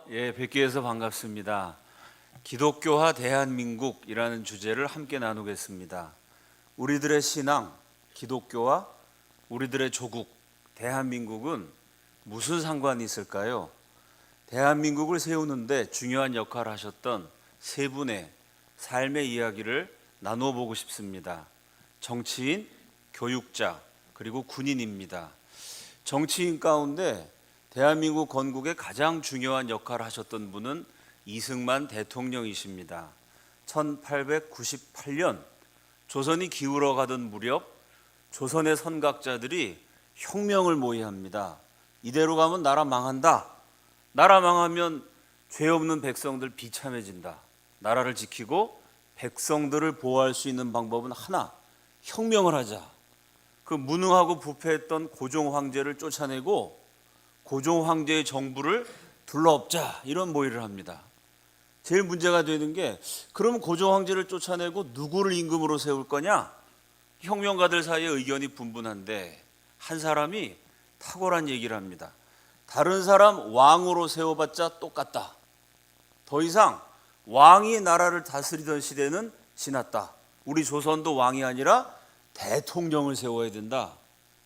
뵙기 위해서 반갑습니다. 기독교화 대한민국이라는 주제를 함께 나누겠습니다. 우리들의 신앙, 기독교와 우리들의 조국, 대한민국은 무슨 상관이 있을까요? 대한민국을 세우는데 중요한 역할을 하셨던 세 분의 삶의 이야기를 나누어 보고 싶습니다. 정치인, 교육자, 그리고 군인입니다. 정치인 가운데 대한민국 건국에 가장 중요한 역할을 하셨던 분은 이승만 대통령이십니다. 1898년 조선이 기울어가던 무렵 조선의 선각자들이 혁명을 모의합니다. 이대로 가면 나라 망한다. 나라 망하면 죄 없는 백성들 비참해진다. 나라를 지키고 백성들을 보호할 수 있는 방법은 하나, 혁명을 하자. 그 무능하고 부패했던 고종 황제를 쫓아내고 고종 황제의 정부를 둘러엎자, 이런 모의를 합니다. 제일 문제가 되는 게, 그럼 고종 황제를 쫓아내고 누구를 임금으로 세울 거냐? 혁명가들 사이에 의견이 분분한데 한 사람이 탁월한 얘기를 합니다. 다른 사람 왕으로 세워봤자 똑같다. 더 이상 왕이 나라를 다스리던 시대는 지났다. 우리 조선도 왕이 아니라 대통령을 세워야 된다.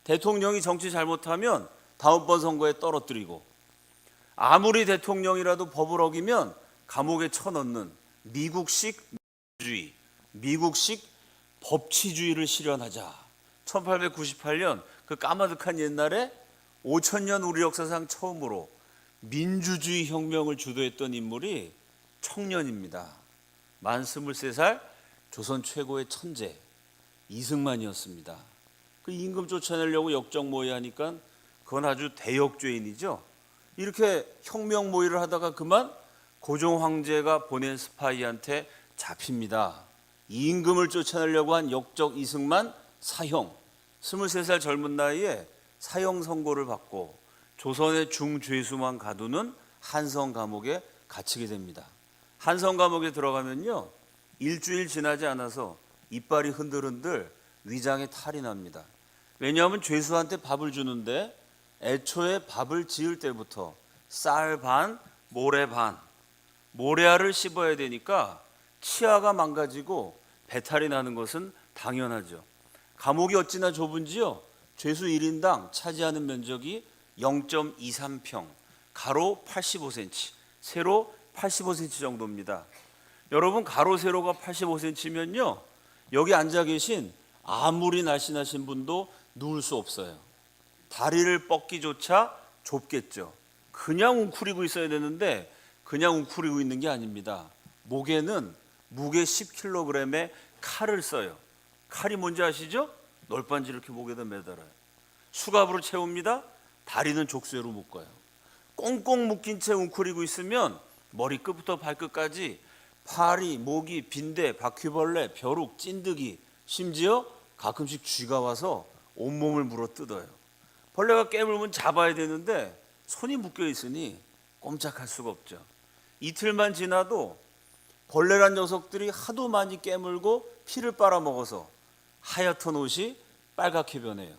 대통령이 정치 잘못하면 다음번 선거에 떨어뜨리고, 아무리 대통령이라도 법을 어기면 감옥에 쳐넣는 미국식 민주주의, 미국식 법치주의를 실현하자. 1898년 그 까마득한 옛날에 5000년 우리 역사상 처음으로 민주주의 혁명을 주도했던 인물이 청년입니다. 만 23살 조선 최고의 천재 이승만이었습니다. 그 임금 쫓아내려고 역적 모의하니까 그건 아주 대역죄인이죠. 이렇게 혁명 모의를 하다가 그만 고종 황제가 보낸 스파이한테 잡힙니다. 이 임금을 쫓아내려고 한 역적 이승만 사형. 23살 젊은 나이에 사형 선고를 받고 조선의 중죄수만 가두는 한성 감옥에 갇히게 됩니다. 한성 감옥에 들어가면요, 일주일 지나지 않아서 이빨이 흔들흔들 위장에 탈이 납니다. 왜냐하면 죄수한테 밥을 주는데 애초에 밥을 지을 때부터 쌀 반, 모래 반, 모래알을 씹어야 되니까 치아가 망가지고 배탈이 나는 것은 당연하죠. 감옥이 어찌나 좁은지요, 죄수 1인당 차지하는 면적이 0.23평, 가로 85cm, 세로 85cm 정도입니다. 여러분, 가로 세로가 85cm면요, 여기 앉아 계신 아무리 날씬하신 분도 누울 수 없어요. 다리를 뻗기조차 좁겠죠. 그냥 웅크리고 있어야 되는데 그냥 웅크리고 있는 게 아닙니다. 목에는 무게 10kg의 칼을 써요. 칼이 뭔지 아시죠? 널빤지 이렇게 목에다 매달아요. 수갑으로 채웁니다. 다리는 족쇄로 묶어요. 꽁꽁 묶인 채 웅크리고 있으면 머리끝부터 발끝까지 파리, 모기, 빈대, 바퀴벌레, 벼룩, 찐득이, 심지어 가끔씩 쥐가 와서 온몸을 물어 뜯어요. 벌레가 깨물면 잡아야 되는데 손이 묶여 있으니 꼼짝할 수가 없죠. 이틀만 지나도 벌레란 녀석들이 하도 많이 깨물고 피를 빨아먹어서 하얗던 옷이 빨갛게 변해요.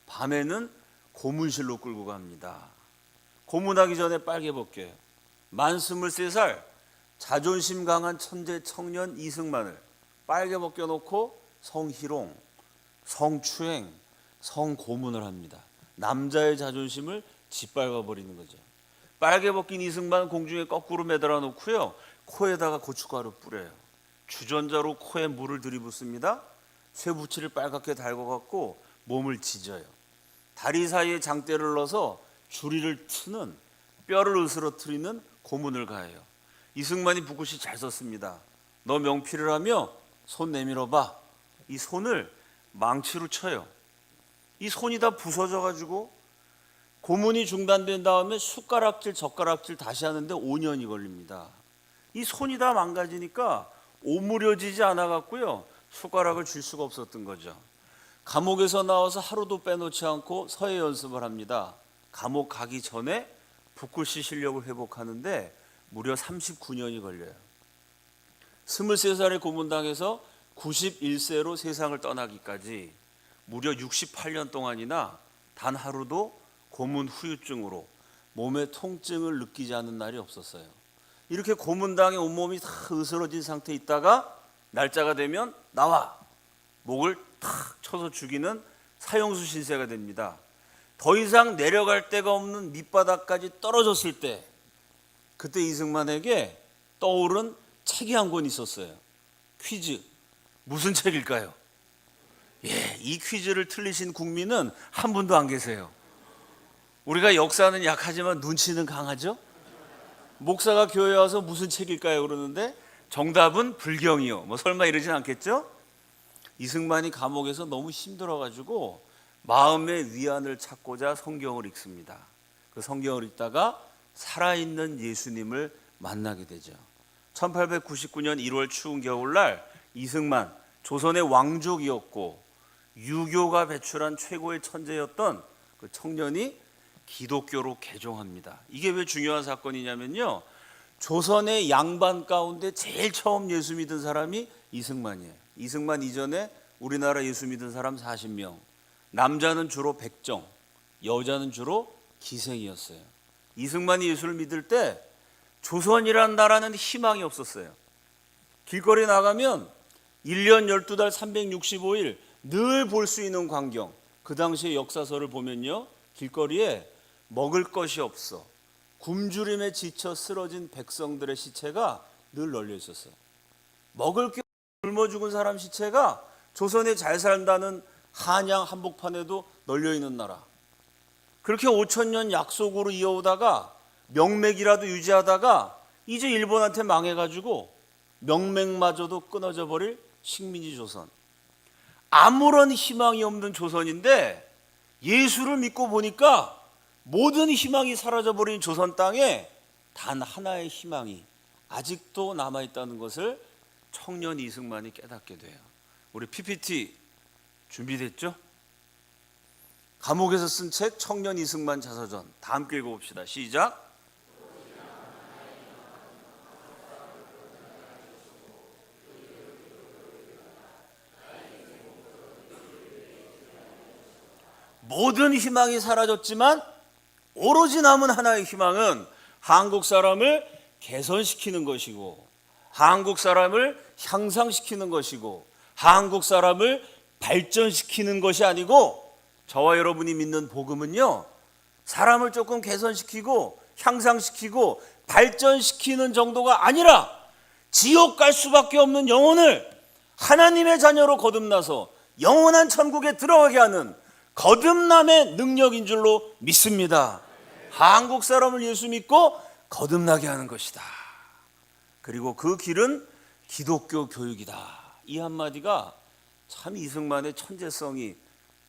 밤에는 고문실로 끌고 갑니다. 고문하기 전에 빨개 벗겨요. 만 23살 자존심 강한 천재 청년 이승만을 빨개 벗겨놓고 성희롱, 성추행, 성고문을 합니다. 남자의 자존심을 짓밟아 버리는 거죠. 빨개 벗긴 이승만 공중에 거꾸로 매달아 놓고요, 코에다가 고춧가루 뿌려요. 주전자로 코에 물을 들이붓습니다. 쇠붙이를 빨갛게 달궈갖고 몸을 지져요. 다리 사이에 장대를 넣어서 주리를 트는, 뼈를 으스러뜨리는 고문을 가해요. 이승만이 붓글씨 잘 썼습니다. 너 명필을 하며 손 내밀어봐. 이 손을 망치로 쳐요. 이 손이 다 부서져가지고 고문이 중단된 다음에 숟가락질, 젓가락질 다시 하는데 5년이 걸립니다. 이 손이 다 망가지니까 오므려지지 않아갖고요, 숟가락을 쥘 수가 없었던 거죠. 감옥에서 나와서 하루도 빼놓지 않고 서예 연습을 합니다. 감옥 가기 전에 붓글씨 실력을 회복하는데 무려 39년이 걸려요. 23살의 고문당해서 91세로 세상을 떠나기까지 무려 68년 동안이나 단 하루도 고문 후유증으로 몸에 통증을 느끼지 않는 날이 없었어요. 이렇게 고문당해 온몸이 다 으스러진 상태에 있다가 날짜가 되면 나와! 목을 탁 쳐서 죽이는 사형수 신세가 됩니다. 더 이상 내려갈 데가 없는 밑바닥까지 떨어졌을 때 그때 이승만에게 떠오른 책이 한 권 있었어요. 퀴즈. 무슨 책일까요? 이 퀴즈를 틀리신 국민은 한 분도 안 계세요. 우리가 역사는 약하지만 눈치는 강하죠? 목사가 교회에 와서 무슨 책일까요? 그러는데 정답은 불경이요. 설마 이러진 않겠죠? 이승만이 감옥에서 너무 힘들어가지고 마음의 위안을 찾고자 성경을 읽습니다. 그 성경을 읽다가 살아있는 예수님을 만나게 되죠. 1899년 1월 추운 겨울날 이승만, 조선의 왕족이었고 유교가 배출한 최고의 천재였던 그 청년이 기독교로 개종합니다. 이게 왜 중요한 사건이냐면요, 조선의 양반 가운데 제일 처음 예수 믿은 사람이 이승만이에요. 이승만 이전에 우리나라 예수 믿은 사람 40명, 남자는 주로 백정, 여자는 주로 기생이었어요. 이승만이 예수를 믿을 때 조선이란 나라는 희망이 없었어요. 길거리 나가면 1년 12달 365일 늘 볼 수 있는 광경. 그 당시의 역사서를 보면요, 길거리에 먹을 것이 없어 굶주림에 지쳐 쓰러진 백성들의 시체가 늘 널려 있었어요. 먹을 게 굶어 죽은 사람 시체가 조선에 잘 산다는 한양 한복판에도 널려 있는 나라. 그렇게 5천년 약속으로 이어오다가 명맥이라도 유지하다가 이제 일본한테 망해가지고 명맥마저도 끊어져 버릴 식민지 조선. 아무런 희망이 없는 조선인데 예수를 믿고 보니까 모든 희망이 사라져버린 조선 땅에 단 하나의 희망이 아직도 남아있다는 것을 청년 이승만이 깨닫게 돼요. 우리 PPT 준비됐죠? 감옥에서 쓴 책 청년 이승만 자서전 다 함께 읽어봅시다. 시작. 모든 희망이 사라졌지만 오로지 남은 하나의 희망은 한국 사람을 개선시키는 것이고, 한국 사람을 향상시키는 것이고, 한국 사람을 발전시키는 것이 아니고, 저와 여러분이 믿는 복음은요, 사람을 조금 개선시키고 향상시키고 발전시키는 정도가 아니라 지옥 갈 수밖에 없는 영혼을 하나님의 자녀로 거듭나서 영원한 천국에 들어가게 하는 거듭남의 능력인 줄로 믿습니다. 한국 사람을 예수 믿고 거듭나게 하는 것이다. 그리고 그 길은 기독교 교육이다. 이 한마디가 참 이승만의 천재성이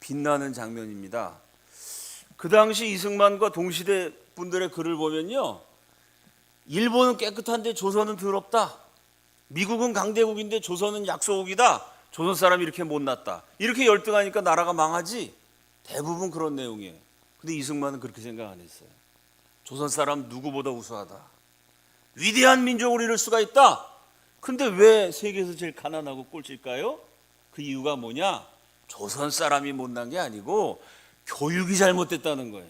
빛나는 장면입니다. 그 당시 이승만과 동시대 분들의 글을 보면요, 일본은 깨끗한데 조선은 더럽다, 미국은 강대국인데 조선은 약소국이다, 조선 사람이 이렇게 못났다, 이렇게 열등하니까 나라가 망하지, 대부분 그런 내용이에요. 근데 이승만은 그렇게 생각 안 했어요. 조선 사람 누구보다 우수하다, 위대한 민족을 이룰 수가 있다. 근데 왜 세계에서 제일 가난하고 꼴찌일까요? 그 이유가 뭐냐? 조선 사람이 못난 게 아니고 교육이 잘못됐다는 거예요.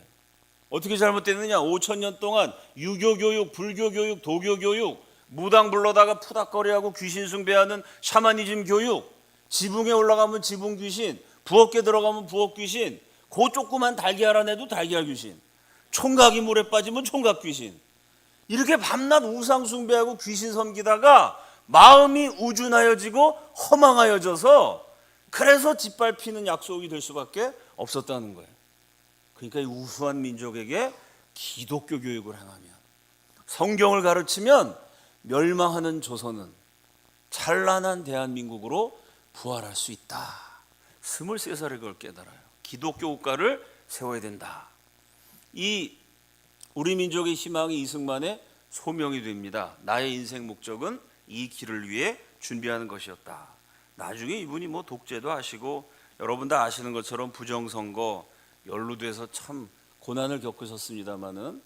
어떻게 잘못됐느냐? 5천년 동안 유교 교육, 불교 교육, 도교 교육, 무당 불러다가 푸닥거리하고 귀신 숭배하는 샤머니즘 교육, 지붕에 올라가면 지붕 귀신, 부엌에 들어가면 부엌 귀신, 그 조그만 달걀 안에도 달걀 귀신, 총각이 물에 빠지면 총각 귀신, 이렇게 밤낮 우상 숭배하고 귀신 섬기다가 마음이 우준하여지고 허망하여져서 그래서 짓밟히는 약속이 될 수밖에 없었다는 거예요. 그러니까 이 우수한 민족에게 기독교 교육을 행하면, 성경을 가르치면 멸망하는 조선은 찬란한 대한민국으로 부활할 수 있다. 23살에 그걸 깨달아요. 기독교 국가를 세워야 된다. 이 우리 민족의 희망이 이승만의 소명이 됩니다. 나의 인생 목적은 이 길을 위해 준비하는 것이었다. 나중에 이분이 독재도 하시고 여러분 다 아시는 것처럼 부정선거 연루돼서 참 고난을 겪으셨습니다마는,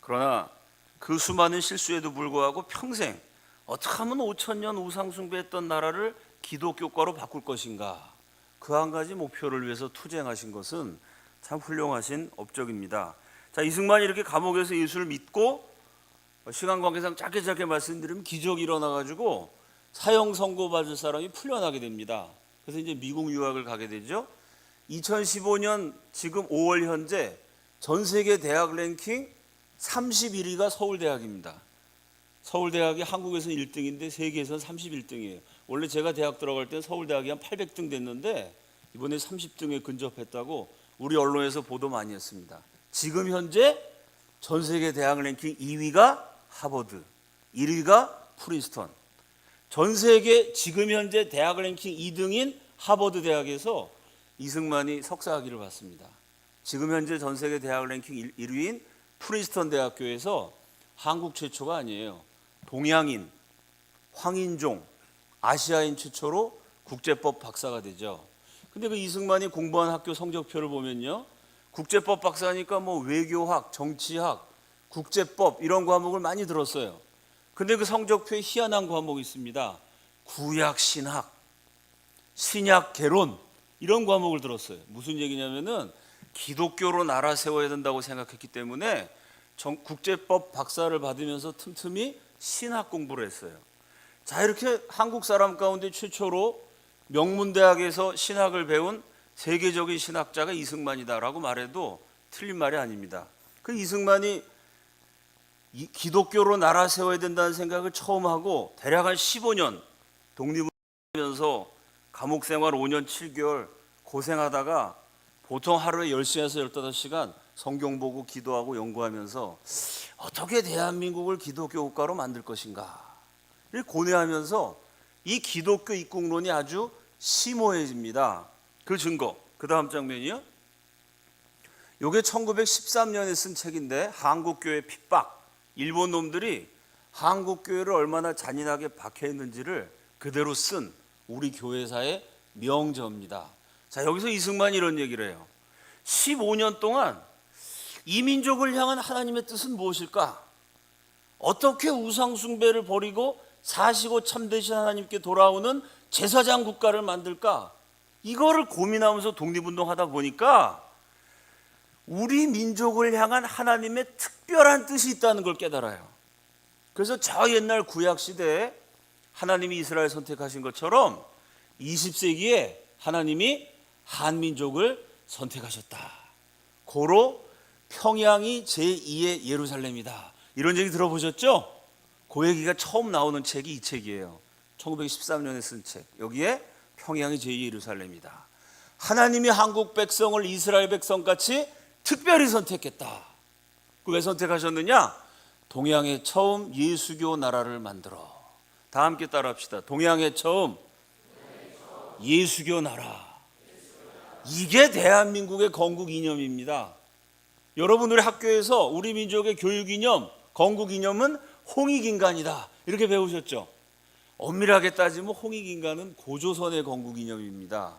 그러나 그 수많은 실수에도 불구하고 평생 어떻게 하면 5천년 우상숭배했던 나라를 기독교과로 바꿀 것인가, 그 한 가지 목표를 위해서 투쟁하신 것은 참 훌륭하신 업적입니다. 자, 이승만이 이렇게 감옥에서 예수를 믿고 시간 관계상 짧게 말씀드리면 기적이 일어나가지고 사형 선고받을 사람이 풀려나게 됩니다. 그래서 이제 미국 유학을 가게 되죠. 2015년 지금 5월 현재 전 세계 대학 랭킹 31위가 서울대학입니다. 서울대학이 한국에서는 1등인데 세계에서는 31등이에요. 원래 제가 대학 들어갈 때 서울대학이 한 800등 됐는데 이번에 30등에 근접했다고 우리 언론에서 보도 많이 했습니다. 지금 현재 전 세계 대학 랭킹 2위가 하버드, 1위가 프린스턴. 전 세계 지금 현재 대학 랭킹 2등인 하버드 대학에서 이승만이 석사학위를 받습니다. 지금 현재 전 세계 대학 랭킹 1위인 프린스턴 대학교에서 한국 최초가 아니에요. 동양인, 황인종, 아시아인 최초로 국제법 박사가 되죠. 근데 그 이승만이 공부한 학교 성적표를 보면요, 국제법 박사니까 뭐 외교학, 정치학, 국제법 이런 과목을 많이 들었어요. 근데 그 성적표에 희한한 과목이 있습니다. 구약 신학, 신약 개론 이런 과목을 들었어요. 무슨 얘기냐면은 기독교로 나라 세워야 된다고 생각했기 때문에 국제법 박사를 받으면서 틈틈이 신학 공부를 했어요. 자, 이렇게 한국 사람 가운데 최초로 명문대학에서 신학을 배운 세계적인 신학자가 이승만이다라고 말해도 틀린 말이 아닙니다. 그 이승만이 기독교로 나라 세워야 된다는 생각을 처음 하고 대략 한 15년 독립하면서 감옥 생활 5년 7개월 고생하다가 보통 하루에 10시간에서 15시간 성경 보고 기도하고 연구하면서 어떻게 대한민국을 기독교 국가로 만들 것인가 를 고뇌하면서 이 기독교 입국론이 아주 심오해집니다. 그 증거, 그 다음 장면이요. 이게 1913년에 쓴 책인데 한국교회 핍박, 일본 놈들이 한국교회를 얼마나 잔인하게 박해했는지를 그대로 쓴 우리 교회사의 명저입니다. 자, 여기서 이승만이 이런 얘기를 해요. 15년 동안 이 민족을 향한 하나님의 뜻은 무엇일까? 어떻게 우상숭배를 버리고 사시고 참되신 하나님께 돌아오는 제사장 국가를 만들까? 이거를 고민하면서 독립운동하다 보니까 우리 민족을 향한 하나님의 특별한 뜻이 있다는 걸 깨달아요. 그래서 저 옛날 구약 시대에 하나님이 이스라엘 선택하신 것처럼 20세기에 하나님이 한민족을 선택하셨다. 고로 평양이 제2의 예루살렘이다. 이런 얘기 들어보셨죠? 그 얘기가 처음 나오는 책이 이 책이에요. 1913년에 쓴 책. 여기에 평양이 제2의 예루살렘이다. 하나님이 한국 백성을 이스라엘 백성같이 특별히 선택했다. 그 왜 선택하셨느냐? 동양에 처음 예수교 나라를 만들어. 다 함께 따라합시다. 동양에 처음 예수교 나라. 이게 대한민국의 건국 이념입니다. 여러분 우리 학교에서 우리 민족의 교육 이념, 건국 이념은 홍익인간이다. 이렇게 배우셨죠? 엄밀하게 따지면 홍익인간은 고조선의 건국 이념입니다.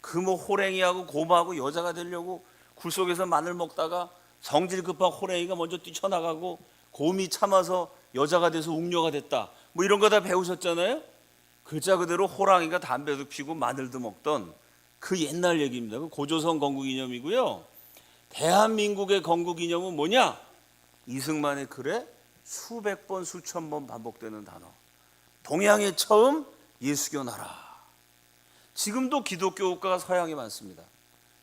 그 뭐 호랭이하고 고마하고 여자가 되려고 굴 속에서 마늘 먹다가 성질 급한 호랭이가 먼저 뛰쳐나가고 곰이 참아서 여자가 돼서 웅녀가 됐다. 뭐 이런 거 다 배우셨잖아요? 글자 그대로 호랑이가 담배도 피고 마늘도 먹던 그 옛날 얘기입니다. 그 고조선 건국 이념이고요. 대한민국의 건국 이념은 뭐냐? 이승만의 글에 수백 번 수천 번 반복되는 단어. 동양에 처음 예수교 나라. 지금도 기독교 국가가 서양에 많습니다.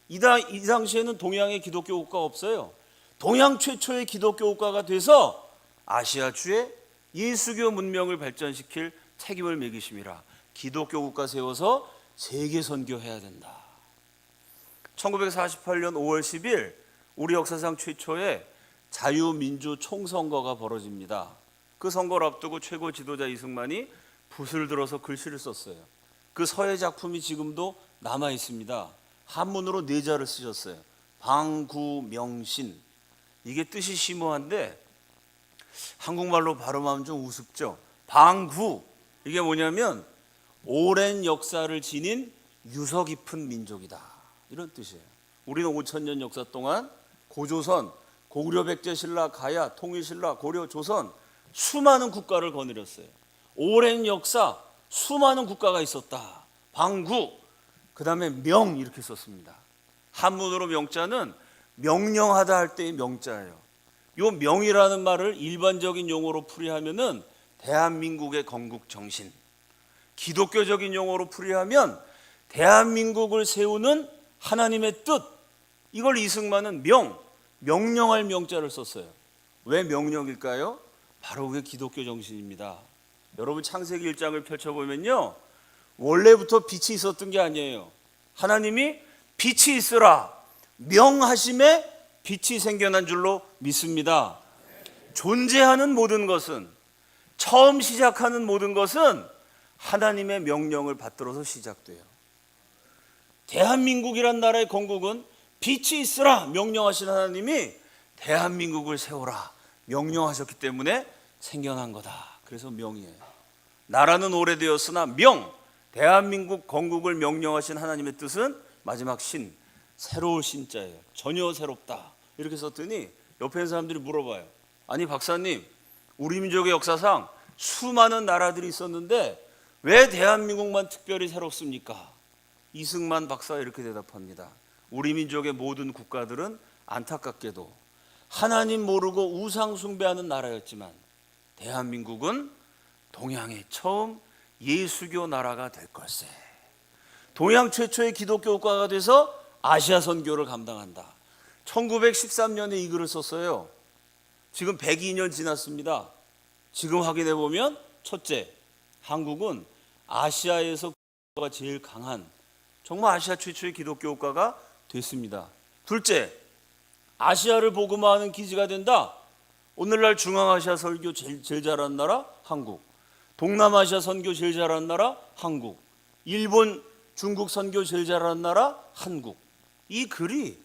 이 당시에는 동양에 기독교 국가가 없어요. 동양 최초의 기독교 국가가 돼서 아시아주의 예수교 문명을 발전시킬 책임을 매기심이라 기독교 국가 세워서 세계 선교해야 된다. 1948년 5월 10일 우리 역사상 최초의 자유민주 총선거가 벌어집니다. 그 선거를 앞두고 최고 지도자 이승만이 붓을 들어서 글씨를 썼어요. 그 서예 작품이 지금도 남아 있습니다. 한문으로 4자를 쓰셨어요. 방구명신. 이게 뜻이 심오한데 한국말로 발음하면 좀 우습죠. 방구. 이게 뭐냐면 오랜 역사를 지닌 유서 깊은 민족이다. 이런 뜻이에요. 우리는 5,000년 역사 동안 고조선, 고구려 백제 신라, 가야, 통일신라, 고려, 조선 수많은 국가를 거느렸어요. 오랜 역사, 수많은 국가가 있었다. 방구, 그 다음에 명 이렇게 썼습니다. 한문으로 명자는 명령하다 할 때의 명자예요. 요 명이라는 말을 일반적인 용어로 풀이하면은 대한민국의 건국 정신, 기독교적인 용어로 풀이하면 대한민국을 세우는 하나님의 뜻, 이걸 이승만은 명령할 명자를 썼어요. 왜 명령일까요? 바로 그게 기독교 정신입니다. 여러분 창세기 1장을 펼쳐보면요, 원래부터 빛이 있었던 게 아니에요. 하나님이 빛이 있으라 명하심에 빛이 생겨난 줄로 믿습니다. 존재하는 모든 것은, 처음 시작하는 모든 것은 하나님의 명령을 받들어서 시작돼요. 대한민국이란 나라의 건국은 빛이 있으라 명령하신 하나님이 대한민국을 세워라 명령하셨기 때문에 생겨난 거다. 그래서 명이에요. 나라는 오래되었으나 대한민국 건국을 명령하신 하나님의 뜻은 마지막 신, 새로울 신자예요. 전혀 새롭다 이렇게 썼더니 옆에 있는 사람들이 물어봐요. 아니 박사님, 우리 민족의 역사상 수많은 나라들이 있었는데 왜 대한민국만 특별히 새롭습니까? 이승만 박사가 이렇게 대답합니다. 우리 민족의 모든 국가들은 안타깝게도 하나님 모르고 우상 숭배하는 나라였지만 대한민국은 동양의 처음 예수교 나라가 될 걸세. 동양 최초의 기독교 국가가 돼서 아시아 선교를 감당한다. 1913년에 이 글을 썼어요. 지금 102년 지났습니다. 지금 확인해 보면 첫째, 한국은 아시아에서 기독교가 제일 강한 정말 아시아 최초의 기독교 국가가 됐습니다. 둘째, 아시아를 복음화하는 기지가 된다. 오늘날 중앙아시아 설교 제일 잘하는 나라 한국, 동남아시아 선교 제일 잘하는 나라 한국, 일본, 중국 선교 제일 잘하는 나라 한국. 이 글이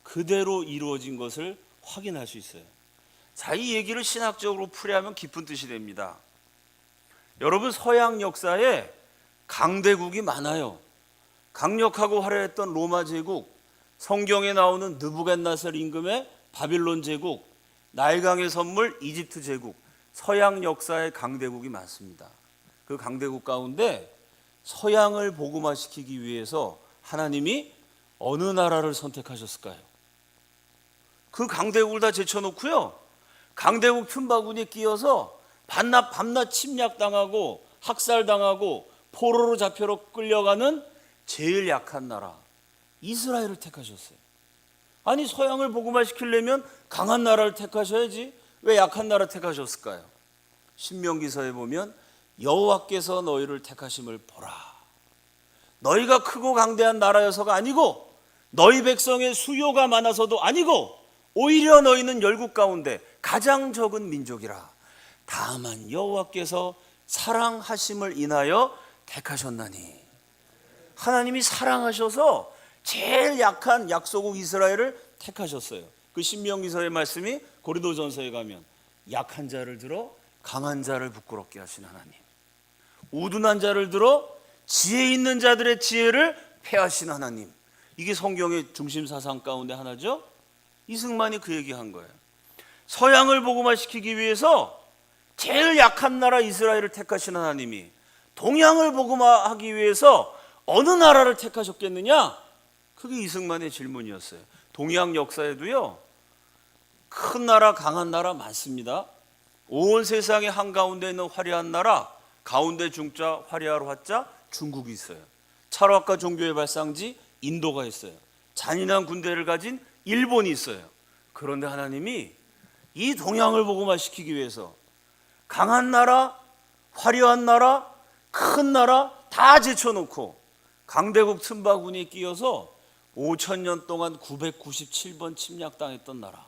그대로 이루어진 것을 확인할 수 있어요. 자, 이 얘기를 신학적으로 풀이하면 깊은 뜻이 됩니다. 여러분, 서양 역사에 강대국이 많아요. 강력하고 화려했던 로마 제국, 성경에 나오는 느부갓네살 임금의 바빌론 제국, 나일강의 선물 이집트 제국, 서양 역사에 강대국이 많습니다. 그 강대국 가운데 서양을 복음화시키기 위해서 하나님이 어느 나라를 선택하셨을까요? 그 강대국을 다 제쳐놓고요, 강대국 틈바구니에 끼어서 밤낮 침략당하고 학살당하고 포로로 잡혀로 끌려가는 제일 약한 나라 이스라엘을 택하셨어요. 아니, 서양을 복음화시키려면 강한 나라를 택하셔야지 왜 약한 나라 택하셨을까요? 신명기서에 보면 여호와께서 너희를 택하심을 보라. 너희가 크고 강대한 나라여서가 아니고 너희 백성의 수요가 많아서도 아니고 오히려 너희는 열국 가운데 가장 적은 민족이라. 다만 여호와께서 사랑하심을 인하여 택하셨나니. 하나님이 사랑하셔서 제일 약한 약소국 이스라엘을 택하셨어요. 그 신명기서의 말씀이 고린도전서에 가면 약한 자를 들어 강한 자를 부끄럽게 하신 하나님, 우둔한 자를 들어 지혜 있는 자들의 지혜를 패하신 하나님. 이게 성경의 중심 사상 가운데 하나죠. 이승만이 그 얘기한 거예요. 서양을 복음화시키기 위해서 제일 약한 나라 이스라엘을 택하신 하나님이 동양을 복음화하기 위해서 어느 나라를 택하셨겠느냐? 그게 이승만의 질문이었어요. 동양 역사에도요, 큰 나라, 강한 나라 많습니다. 온 세상의 한가운데 있는 화려한 나라, 가운데 중자, 화려할 화자 중국이 있어요. 철학과 종교의 발상지 인도가 있어요. 잔인한 군대를 가진 일본이 있어요. 그런데 하나님이 이 동양을 복음화시키기 위해서 강한 나라, 화려한 나라, 큰 나라 다 제쳐놓고 강대국 틈바구니에 끼어서 5,000년 동안 997번 침략당했던 나라,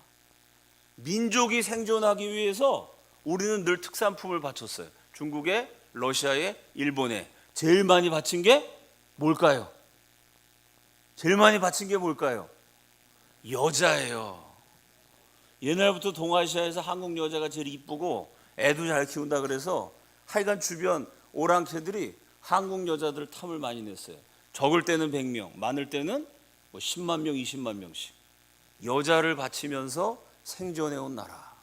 민족이 생존하기 위해서 우리는 늘 특산품을 바쳤어요. 중국에, 러시아에, 일본에. 제일 많이 바친 게 뭘까요? 제일 많이 바친 게 뭘까요? 여자예요. 옛날부터 동아시아에서 한국 여자가 제일 이쁘고 애도 잘 키운다 그래서 하여간 주변 오랑캐들이 한국 여자들 탐을 많이 냈어요. 적을 때는 100명, 많을 때는 10만 명, 20만 명씩. 여자를 바치면서 생존해온 나라.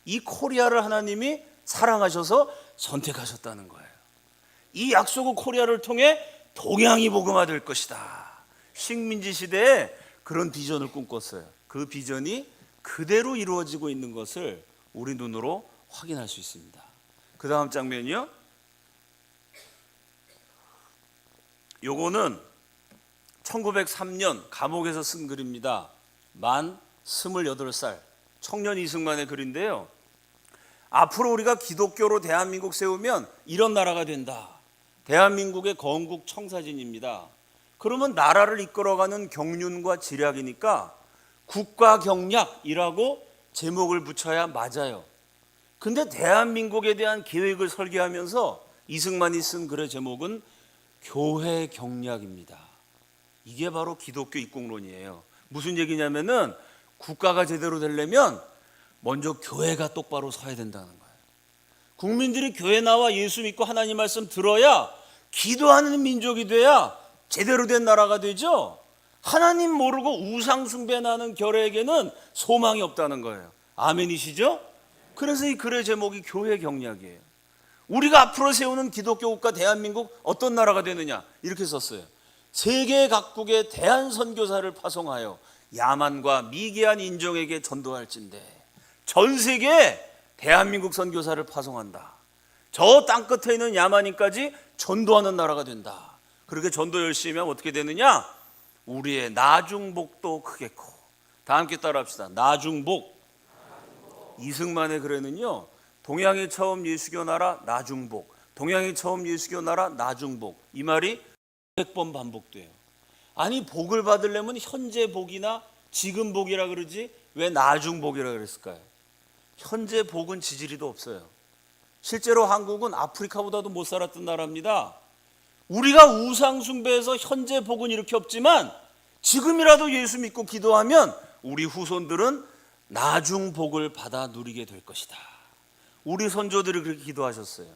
이 코리아를 하나님이 사랑하셔서 선택하셨다는 거예요. 이 약속의 코리아를 통해 동양이 복음화될 것이다. 식민지 시대에 그런 비전을 꿈꿨어요. 그 비전이 그대로 이루어지고 있는 것을 우리 눈으로 확인할 수 있습니다. 그 다음 장면이요. 요거는 1903년 감옥에서 쓴 글입니다. 만 28살 청년 이승만의 글인데요. 앞으로 우리가 기독교로 대한민국 세우면 이런 나라가 된다. 대한민국의 건국 청사진입니다. 그러면 나라를 이끌어가는 경륜과 지략이니까 국가경략이라고 제목을 붙여야 맞아요. 근데 대한민국에 대한 계획을 설계하면서 이승만이 쓴 글의 제목은 교회경략입니다. 이게 바로 기독교 입국론이에요. 무슨 얘기냐면은 국가가 제대로 되려면 먼저 교회가 똑바로 서야 된다는 거예요. 국민들이 교회 나와 예수 믿고 하나님 말씀 들어야 기도하는 민족이 돼야 제대로 된 나라가 되죠. 하나님 모르고 우상 숭배하는 결에게는 소망이 없다는 거예요. 아멘이시죠? 그래서 이 글의 제목이 교회 경략이에요. 우리가 앞으로 세우는 기독교 국가 대한민국 어떤 나라가 되느냐 이렇게 썼어요. 세계 각국의 대한 선교사를 파송하여 야만과 미개한 인종에게 전도할진대. 전 세계에 대한민국 선교사를 파송한다. 저 땅끝에 있는 야만인까지 전도하는 나라가 된다. 그렇게 전도 열심히 하면 어떻게 되느냐? 우리의 나중복도 크겠고. 다 함께 따라합시다. 나중복. 이승만의 글에는요, 동양에 처음 예수교 나라 나중복, 동양에 처음 예수교 나라 나중복, 이 말이 100번 반복돼요. 아니 복을 받으려면 현재 복이나 지금 복이라 그러지 왜 나중복이라 그랬을까요? 현재 복은 지지리도 없어요. 실제로 한국은 아프리카보다도 못 살았던 나라입니다. 우리가 우상 숭배해서 현재 복은 이렇게 없지만 지금이라도 예수 믿고 기도하면 우리 후손들은 나중 복을 받아 누리게 될 것이다. 우리 선조들이 그렇게 기도하셨어요.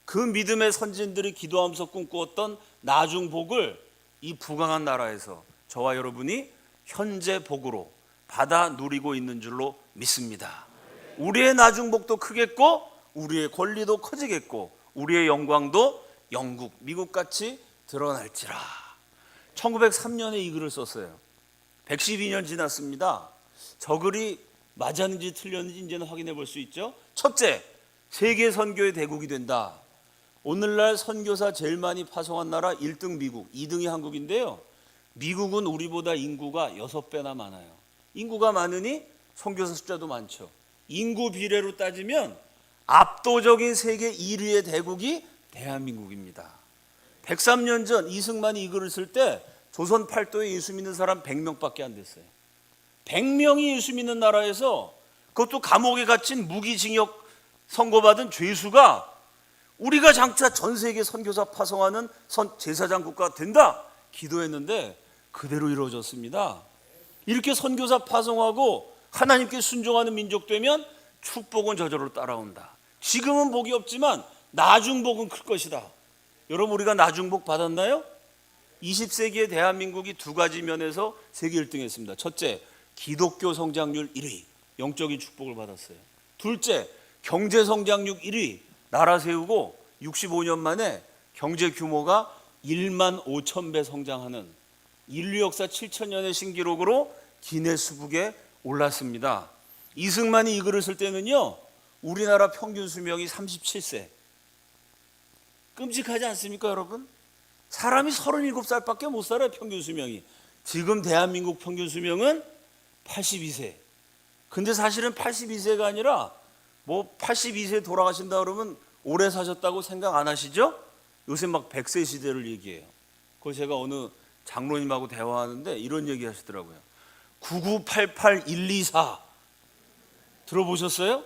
그 믿음의 선진들이 기도하면서 꿈꾸었던 나중 복을 이 부강한 나라에서 저와 여러분이 현재 복으로 받아 누리고 있는 줄로 믿습니다. 우리의 나중 복도 크겠고 우리의 권리도 커지겠고 우리의 영광도 영국, 미국같이 드러날지라. 1903년에 이 글을 썼어요. 112년 지났습니다. 저 글이 맞았는지 틀렸는지 이제는 확인해 볼 수 있죠. 첫째, 세계 선교의 대국이 된다. 오늘날 선교사 제일 많이 파송한 나라 1등 미국, 2등이 한국인데요. 미국은 우리보다 인구가 6배나 많아요. 인구가 많으니 선교사 숫자도 많죠. 인구 비례로 따지면 압도적인 세계 1위의 대국이 대한민국입니다. 103년 전 이승만이 이 글을 쓸 때 조선 팔도에 예수 믿는 사람 100명밖에 안 됐어요. 100명이 예수 믿는 나라에서 그것도 감옥에 갇힌 무기징역 선고받은 죄수가 우리가 장차 전 세계 선교사 파송하는 제사장 국가가 된다 기도했는데 그대로 이루어졌습니다. 이렇게 선교사 파송하고 하나님께 순종하는 민족 되면 축복은 저절로 따라온다. 지금은 복이 없지만 나중 복은 클 것이다. 여러분 우리가 나중 복 받았나요? 20세기의 대한민국이 두 가지 면에서 세계 1등 했습니다. 첫째, 기독교 성장률 1위, 영적인 축복을 받았어요. 둘째, 경제 성장률 1위, 나라 세우고 65년 만에 경제 규모가 1만 5천 배 성장하는 인류 역사 7천년의 신기록으로 기네스북에 올랐습니다. 이승만이 이 글을 쓸 때는요, 우리나라 평균 수명이 37세. 끔찍하지 않습니까, 여러분? 사람이 37살밖에 못 살아요, 평균 수명이. 지금 대한민국 평균 수명은 82세. 근데 사실은 82세가 아니라 뭐 82세 돌아가신다 그러면 오래 사셨다고 생각 안 하시죠? 요새 막 100세 시대를 얘기해요. 그거 제가 어느 장로님하고 대화하는데 이런 얘기 하시더라고요. 9988124 들어보셨어요?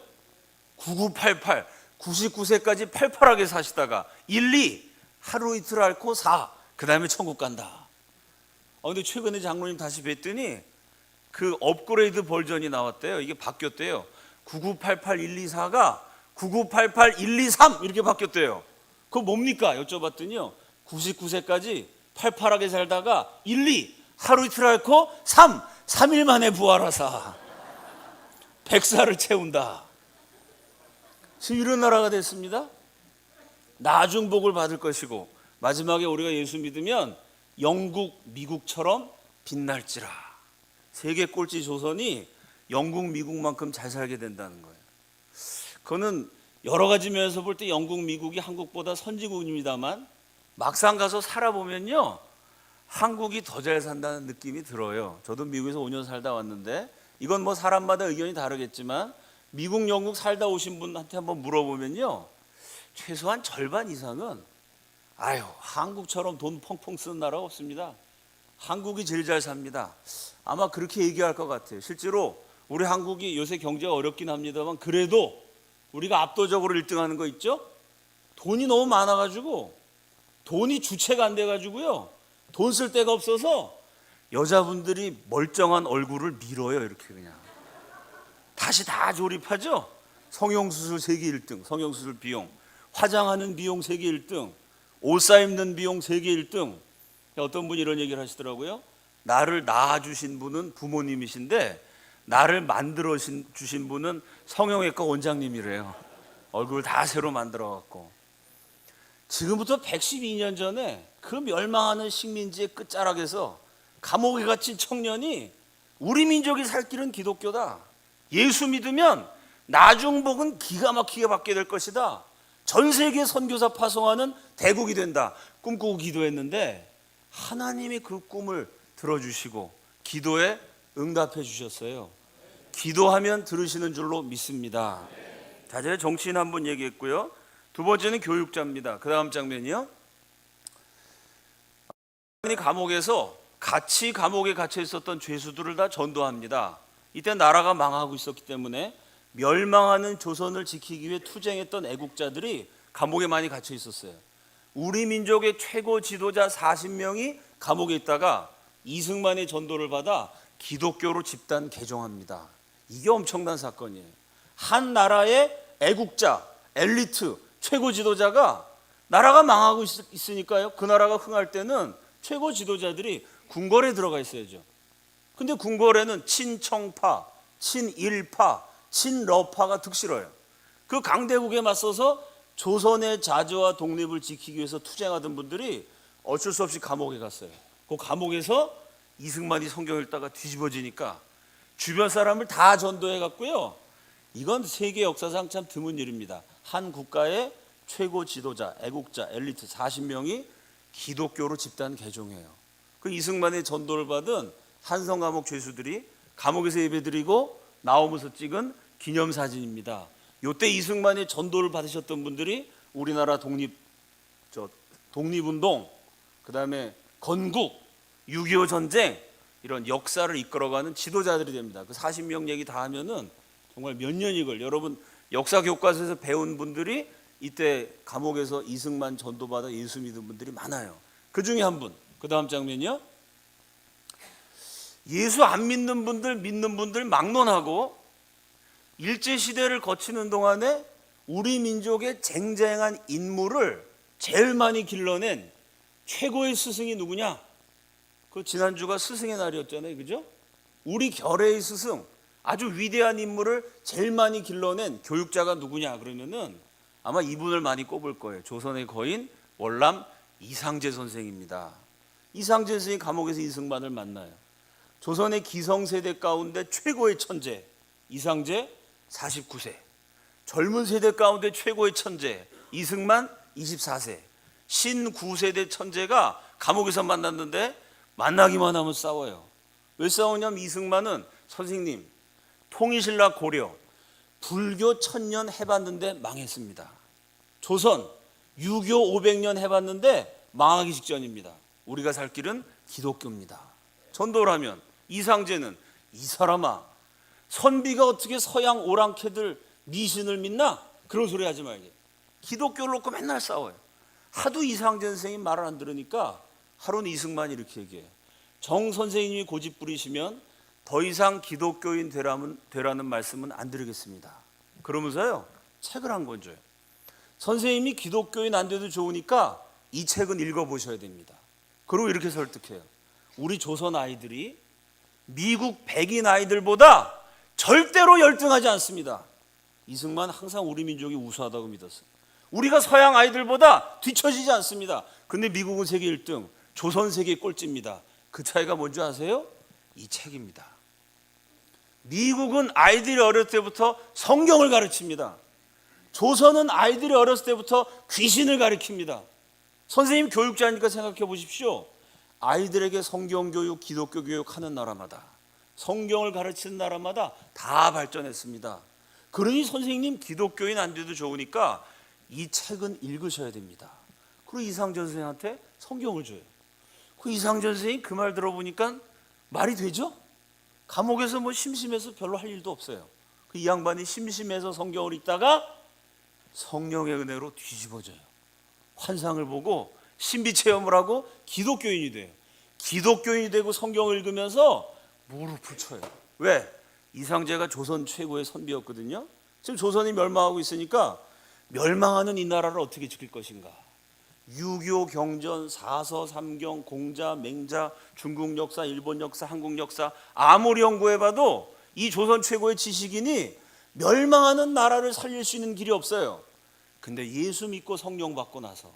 9988 99세까지 팔팔하게 사시다가 12 하루 이틀 앓고 4 그 다음에 천국 간다. 근데 최근에 장로님 다시 뵀더니 그 업그레이드 버전이 나왔대요. 이게 바뀌었대요. 9988124가 9988123 이렇게 바뀌었대요. 그거 뭡니까? 여쭤봤더니요. 99세까지 팔팔하게 살다가 12 하루 이틀 앓고 3일 만에 부활하사 100살을 채운다. 지금 이런 나라가 됐습니다. 나중 복을 받을 것이고 마지막에 우리가 예수 믿으면 영국, 미국처럼 빛날지라. 세계 꼴찌 조선이 영국, 미국만큼 잘 살게 된다는 거예요. 그거는 여러 가지 면에서 볼 때 영국, 미국이 한국보다 선진국입니다만 막상 가서 살아보면요, 한국이 더 잘 산다는 느낌이 들어요. 저도 미국에서 5년 살다 왔는데 이건 뭐 사람마다 의견이 다르겠지만 미국, 영국 살다 오신 분한테 한번 물어보면요, 최소한 절반 이상은 한국처럼 돈 펑펑 쓰는 나라가 없습니다. 한국이 제일 잘 삽니다. 아마 그렇게 얘기할 것 같아요. 실제로 우리 한국이 요새 경제가 어렵긴 합니다만 그래도 우리가 압도적으로 1등하는 거 있죠? 돈이 너무 많아가지고 돈이 주체가 안 돼가지고요, 돈 쓸 데가 없어서 여자분들이 멀쩡한 얼굴을 밀어요. 이렇게 그냥 다시 다 조립하죠. 성형수술 세계 1등, 성형수술 비용, 화장하는 비용 세계 1등, 옷 사입는 비용 세계 1등. 어떤 분이 이런 얘기를 하시더라고요. 나를 낳아주신 분은 부모님이신데 나를 만들어 주신 분은 성형외과 원장님이래요. 얼굴 다 새로 만들어 갖고. 지금부터 112년 전에 그 멸망하는 식민지의 끝자락에서 감옥에 갇힌 청년이 우리 민족이 살 길은 기독교다, 예수 믿으면 나중 복은 기가 막히게 받게 될 것이다, 전 세계 선교사 파송하는 대국이 된다 꿈꾸고 기도했는데 하나님이 그 꿈을 들어주시고 기도에 응답해 주셨어요. 기도하면 들으시는 줄로 믿습니다. 자, 제가 정치인 한 분 얘기했고요. 두 번째는 교육자입니다. 그 다음 장면이요. 감옥에서 같이 감옥에 갇혀 있었던 죄수들을 다 전도합니다. 이때 나라가 망하고 있었기 때문에 멸망하는 조선을 지키기 위해 투쟁했던 애국자들이 감옥에 많이 갇혀 있었어요. 우리 민족의 최고 지도자 40명이 감옥에 있다가 이승만의 전도를 받아 기독교로 집단 개종합니다. 이게 엄청난 사건이에요. 한 나라의 애국자, 엘리트, 최고 지도자가, 나라가 망하고 있으니까요, 그 나라가 흥할 때는 최고 지도자들이 궁궐에 들어가 있어야죠. 근데 궁궐에는 친청파, 친일파, 친러파가 득실어요. 그 강대국에 맞서서 조선의 자주와 독립을 지키기 위해서 투쟁하던 분들이 어쩔 수 없이 감옥에 갔어요. 그 감옥에서 이승만이 성경 읽다가 뒤집어지니까 주변 사람을 다 전도해 갔고요. 이건 세계 역사상 참 드문 일입니다. 한 국가의 최고 지도자, 애국자, 엘리트 40명이 기독교로 집단 개종해요. 그 이승만의 전도를 받은 한성감옥 죄수들이 감옥에서 예배드리고 나오면서 찍은 기념사진입니다. 이때 이승만의 전도를 받으셨던 분들이 우리나라 독립운동, 그 다음에 건국, 6.25 전쟁, 이런 역사를 이끌어가는 지도자들이 됩니다. 그 40명 얘기 다 하면은 정말 몇 년이 걸. 여러분 역사 교과서에서 배운 분들이 이때 감옥에서 이승만 전도받아 예수 믿은 분들이 많아요. 그 중에 한 분, 그 다음 장면이요. 예수 안 믿는 분들, 믿는 분들 막론하고 일제시대를 거치는 동안에 우리 민족의 쟁쟁한 인물을 제일 많이 길러낸 최고의 스승이 누구냐? 그 지난주가 스승의 날이었잖아요, 그죠? 우리 결의의 스승, 아주 위대한 인물을 제일 많이 길러낸 교육자가 누구냐 그러면은 아마 이분을 많이 꼽을 거예요. 조선의 거인 월남 이상제 선생입니다. 이상제 선생이 감옥에서 이승만을 만나요. 조선의 기성세대 가운데 최고의 천재 이상제 49세, 젊은 세대 가운데 최고의 천재 이승만 24세, 신구세대 천재가 감옥에서 만났는데 만나기만 하면 싸워요. 왜 싸우냐면 이승만은 선생님, 통일신라 고려 불교 1000년 해봤는데 망했습니다. 조선 유교 500년 해봤는데 망하기 직전입니다. 우리가 살 길은 기독교입니다. 전도를 하면 이상제는 이 사람아, 선비가 어떻게 서양 오랑캐들 미신을 믿나? 그런 소리 하지 말게. 기독교를 놓고 맨날 싸워요. 하도 이상제 선생님 말을 안 들으니까 하루는 이승만이 이렇게 얘기해요. 정 선생님이 고집 부리시면 더 이상 기독교인 되라는 말씀은 안 드리겠습니다. 그러면서요 책을 한 권 줘요. 선생님이 기독교인 안 돼도 좋으니까 이 책은 읽어보셔야 됩니다. 그리고 이렇게 설득해요. 우리 조선 아이들이 미국 백인 아이들보다 절대로 열등하지 않습니다. 이승만 항상 우리 민족이 우수하다고 믿었어요. 우리가 서양 아이들보다 뒤처지지 않습니다. 근데 미국은 세계 1등, 조선 세계 꼴찌입니다. 그 차이가 뭔지 아세요? 이 책입니다. 미국은 아이들이 어릴 때부터 성경을 가르칩니다. 조선은 아이들이 어렸을 때부터 귀신을 가르칩니다. 선생님 교육자니까 생각해 보십시오. 아이들에게 성경 교육, 기독교 교육 하는 나라마다, 성경을 가르치는 나라마다 다 발전했습니다. 그러니 선생님 기독교인 안 돼도 좋으니까 이 책은 읽으셔야 됩니다. 그리고 이상전 선생한테 성경을 줘요. 그 이상전 선생이 그 말 들어보니까 말이 되죠? 감옥에서 뭐 심심해서 별로 할 일도 없어요. 그 이 양반이 심심해서 성경을 읽다가 성령의 은혜로 뒤집어져요. 환상을 보고 신비 체험을 하고 기독교인이 돼요. 기독교인이 되고 성경을 읽으면서 무릎을 쳐요. 왜? 이상제가 조선 최고의 선비였거든요. 지금 조선이 멸망하고 있으니까 멸망하는 이 나라를 어떻게 지킬 것인가. 6.25 경전, 사서, 삼경, 공자, 맹자, 중국 역사, 일본 역사, 한국 역사 아무리 연구해봐도 이 조선 최고의 지식인이 멸망하는 나라를 살릴 수 있는 길이 없어요. 근데 예수 믿고 성령 받고 나서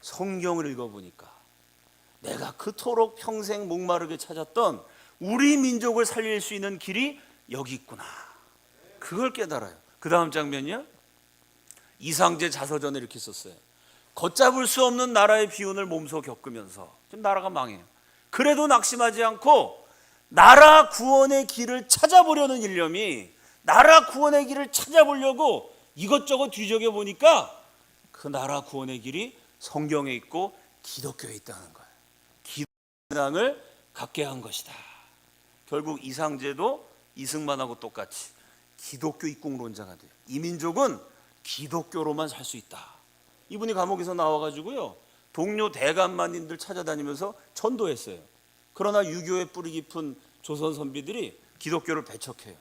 성경을 읽어보니까 내가 그토록 평생 목마르게 찾았던 우리 민족을 살릴 수 있는 길이 여기 있구나. 그걸 깨달아요. 그 다음 장면이요. 이상제 자서전에 이렇게 썼어요. 걷잡을 수 없는 나라의 비운을 몸소 겪으면서 지금 나라가 망해요. 그래도 낙심하지 않고 나라 구원의 길을 찾아보려는 일념이, 나라 구원의 길을 찾아보려고 이것저것 뒤적여 보니까 그 나라 구원의 길이 성경에 있고 기독교에 있다는 거예요. 기독당을 갖게 한 것이다. 결국 이상제도 이승만하고 똑같이 기독교 입국론자가 돼요. 이 민족은 기독교로만 살 수 있다. 이분이 감옥에서 나와가지고요, 동료 대감마님들 찾아다니면서 전도했어요. 그러나 유교의 뿌리 깊은 조선 선비들이 기독교를 배척해요.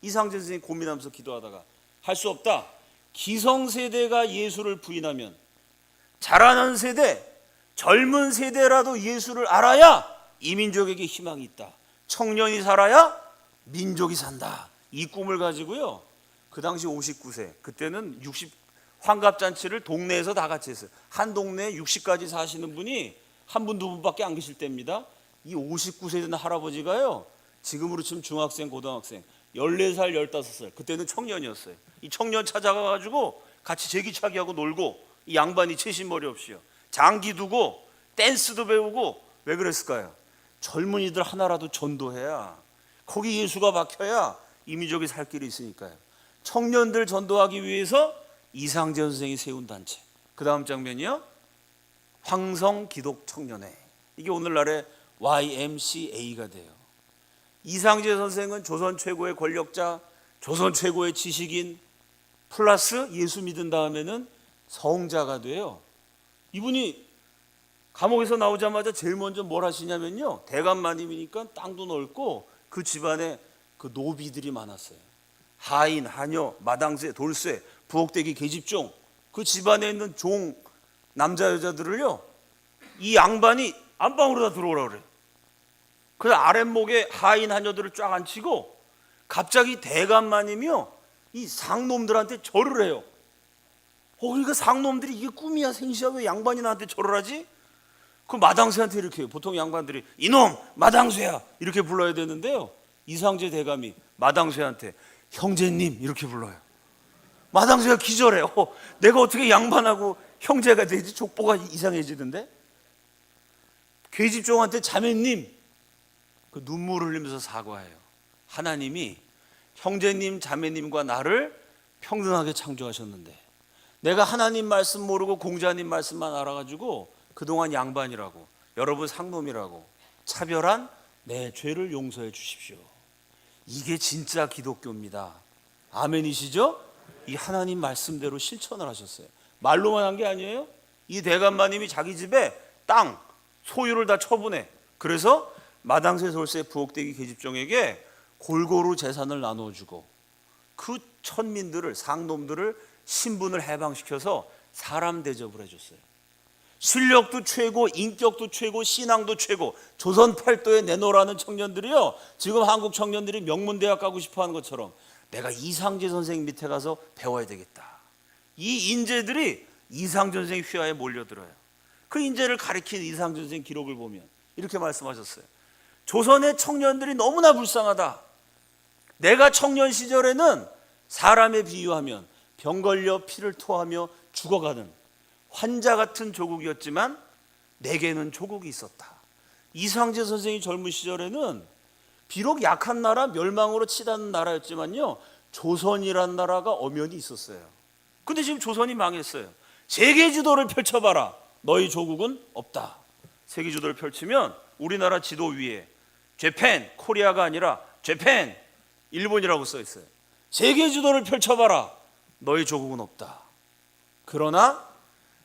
이상제 선생님이 고민하면서 기도하다가 할 수 없다. 기성세대가 예수를 부인하면 자라는 세대, 젊은 세대라도 예수를 알아야 이 민족에게 희망이 있다. 청년이 살아야 민족이 산다. 이 꿈을 가지고요, 그 당시 59세, 그때는 60 환갑잔치를 동네에서 다 같이 했어요. 한 동네에 60까지 사시는 분이 한 분, 두 분밖에 안 계실 때입니다. 이 59세 된 할아버지가요, 지금으로 치면 중학생, 고등학생, 14살, 15살, 그때는 청년이었어요. 이 청년 찾아가가지고 같이 제기차기 하고 놀고, 이 양반이 채신머리 없이요, 장기 두고 댄스도 배우고. 왜 그랬을까요? 젊은이들 하나라도 전도해야, 거기 예수가 박혀야 이 민족이 살 길이 있으니까요. 청년들 전도하기 위해서 이상제 선생이 세운 단체. 그 다음 장면이요, 황성기독청년회. 이게 오늘날의 YMCA가 돼요. 이상제 선생은 조선 최고의 권력자, 조선 최고의 지식인 플러스 예수 믿은 다음에는 성자가 돼요. 이분이 감옥에서 나오자마자 제일 먼저 뭘 하시냐면요, 대감마님이니까 땅도 넓고 그 집안에 그 노비들이 많았어요. 하인, 하녀, 마당새, 돌쇠, 부엌대기, 계집종, 그 집안에 있는 종, 남자 여자들을요, 이 양반이 안방으로 다 들어오라 그래요. 그래서 아랫목에 하인 하녀들을 쫙 앉히고 갑자기 대감마님이요, 이 상놈들한테 절을 해요. 그러니까 상놈들이 이게 꿈이야 생시야, 왜 양반이 나한테 절을 하지? 그 마당새한테 이렇게 해요. 보통 양반들이 이놈 마당새야 이렇게 불러야 되는데요, 이상제 대감이 마당새한테 형제님 이렇게 불러요. 마당새가 기절해요. 내가 어떻게 양반하고 형제가 되지? 족보가 이상해지던데. 계집종한테 자매님, 그 눈물을 흘리면서 사과해요. 하나님이 형제님 자매님과 나를 평등하게 창조하셨는데 내가 하나님 말씀 모르고 공자님 말씀만 알아가지고 그동안 양반이라고, 여러분 상놈이라고 차별한 내 죄를 용서해 주십시오. 이게 진짜 기독교입니다. 아멘이시죠? 이 하나님 말씀대로 실천을 하셨어요. 말로만 한 게 아니에요. 이 대감마님이 자기 집에 땅 소유를 다 처분해. 그래서 마당새, 돌쇠, 부엌대기, 계집종에게 골고루 재산을 나눠주고 그 천민들을, 상놈들을 신분을 해방시켜서 사람 대접을 해줬어요. 실력도 최고, 인격도 최고, 신앙도 최고. 조선 팔도에 내놓으라는 청년들이요, 지금 한국 청년들이 명문대학 가고 싶어하는 것처럼 내가 이상제 선생 밑에 가서 배워야 되겠다. 이 인재들이 이상제 선생 휘하에 몰려들어요. 그 인재를 가리킨 이상제 선생 기록을 보면 이렇게 말씀하셨어요. 조선의 청년들이 너무나 불쌍하다. 내가 청년 시절에는 사람에 비유하면 병 걸려 피를 토하며 죽어가는 환자 같은 조국이었지만 내게는 조국이 있었다. 이상재 선생이 젊은 시절에는 비록 약한 나라, 멸망으로 치닫는 나라였지만요, 조선이란 나라가 엄연히 있었어요. 근데 지금 조선이 망했어요. 세계 지도를 펼쳐봐라. 너희 조국은 없다. 세계 지도를 펼치면 우리나라 지도 위에 재팬, 코리아가 아니라 재팬, 일본이라고 써 있어요. 세계 지도를 펼쳐봐라. 너희 조국은 없다. 그러나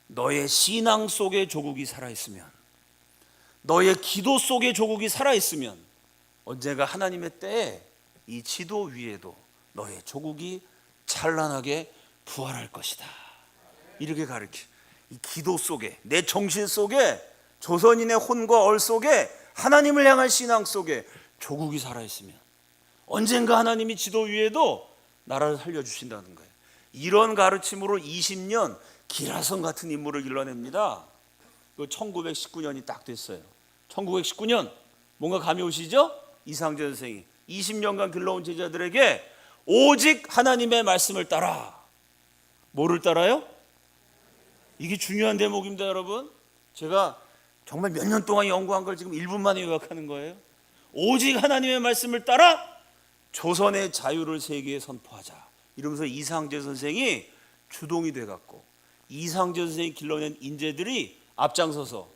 너의 신앙 속에 조국이 살아있으면, 너의 기도 속에 조국이 살아있으면 언젠가 하나님의 때에 이 지도 위에도 너의 조국이 찬란하게 부활할 것이다. 이렇게 가르쳐. 이 기도 속에, 내 정신 속에, 조선인의 혼과 얼 속에, 하나님을 향한 신앙 속에 조국이 살아있으면 언젠가 하나님이 지도 위에도 나라를 살려주신다는 거예요. 이런 가르침으로 20년 기라성 같은 인물을 길러냅니다. 1919년이 딱 됐어요. 1919년 뭔가 감이 오시죠? 이상재 선생이 20년간 길러온 제자들에게 오직 하나님의 말씀을 따라. 뭐를 따라요? 이게 중요한 대목입니다, 여러분. 제가 정말 몇 년 동안 연구한 걸 지금 1분 만에 요약하는 거예요. 오직 하나님의 말씀을 따라 조선의 자유를 세계에 선포하자. 이러면서 이상재 선생이 주동이 돼갖고 이상재 선생이 길러낸 인재들이 앞장서서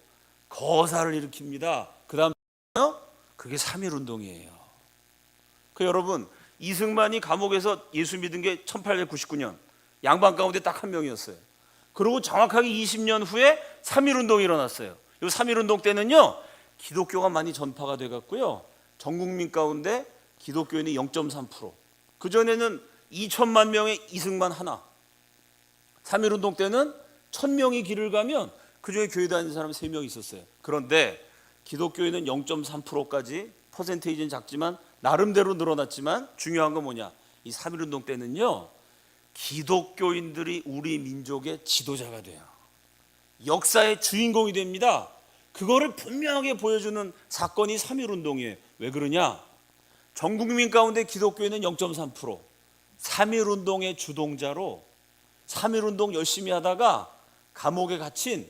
거사를 일으킵니다. 그 다음 그게 3.1운동이에요. 여러분, 이승만이 감옥에서 예수 믿은 게 1899년, 양반 가운데 딱 한 명이었어요. 그리고 정확하게 20년 후에 3.1운동이 일어났어요. 이 3.1운동 때는요, 기독교가 많이 전파가 돼갖고요, 전 국민 가운데 기독교인이 0.3%, 그전에는 2천만 명의 이승만 하나. 3.1운동 때는 1,000명이 길을 가면 그중에 교회 다니는 사람이 3명 있었어요. 그런데 기독교인은 0.3%까지, 퍼센테이지는 작지만 나름대로 늘어났지만 중요한 건 뭐냐, 이 3.1운동 때는요, 기독교인들이 우리 민족의 지도자가 돼요. 역사의 주인공이 됩니다. 그거를 분명하게 보여주는 사건이 3.1운동이에요. 왜 그러냐? 전 국민 가운데 기독교인은 0.3%, 3.1운동의 주동자로 3.1운동 열심히 하다가 감옥에 갇힌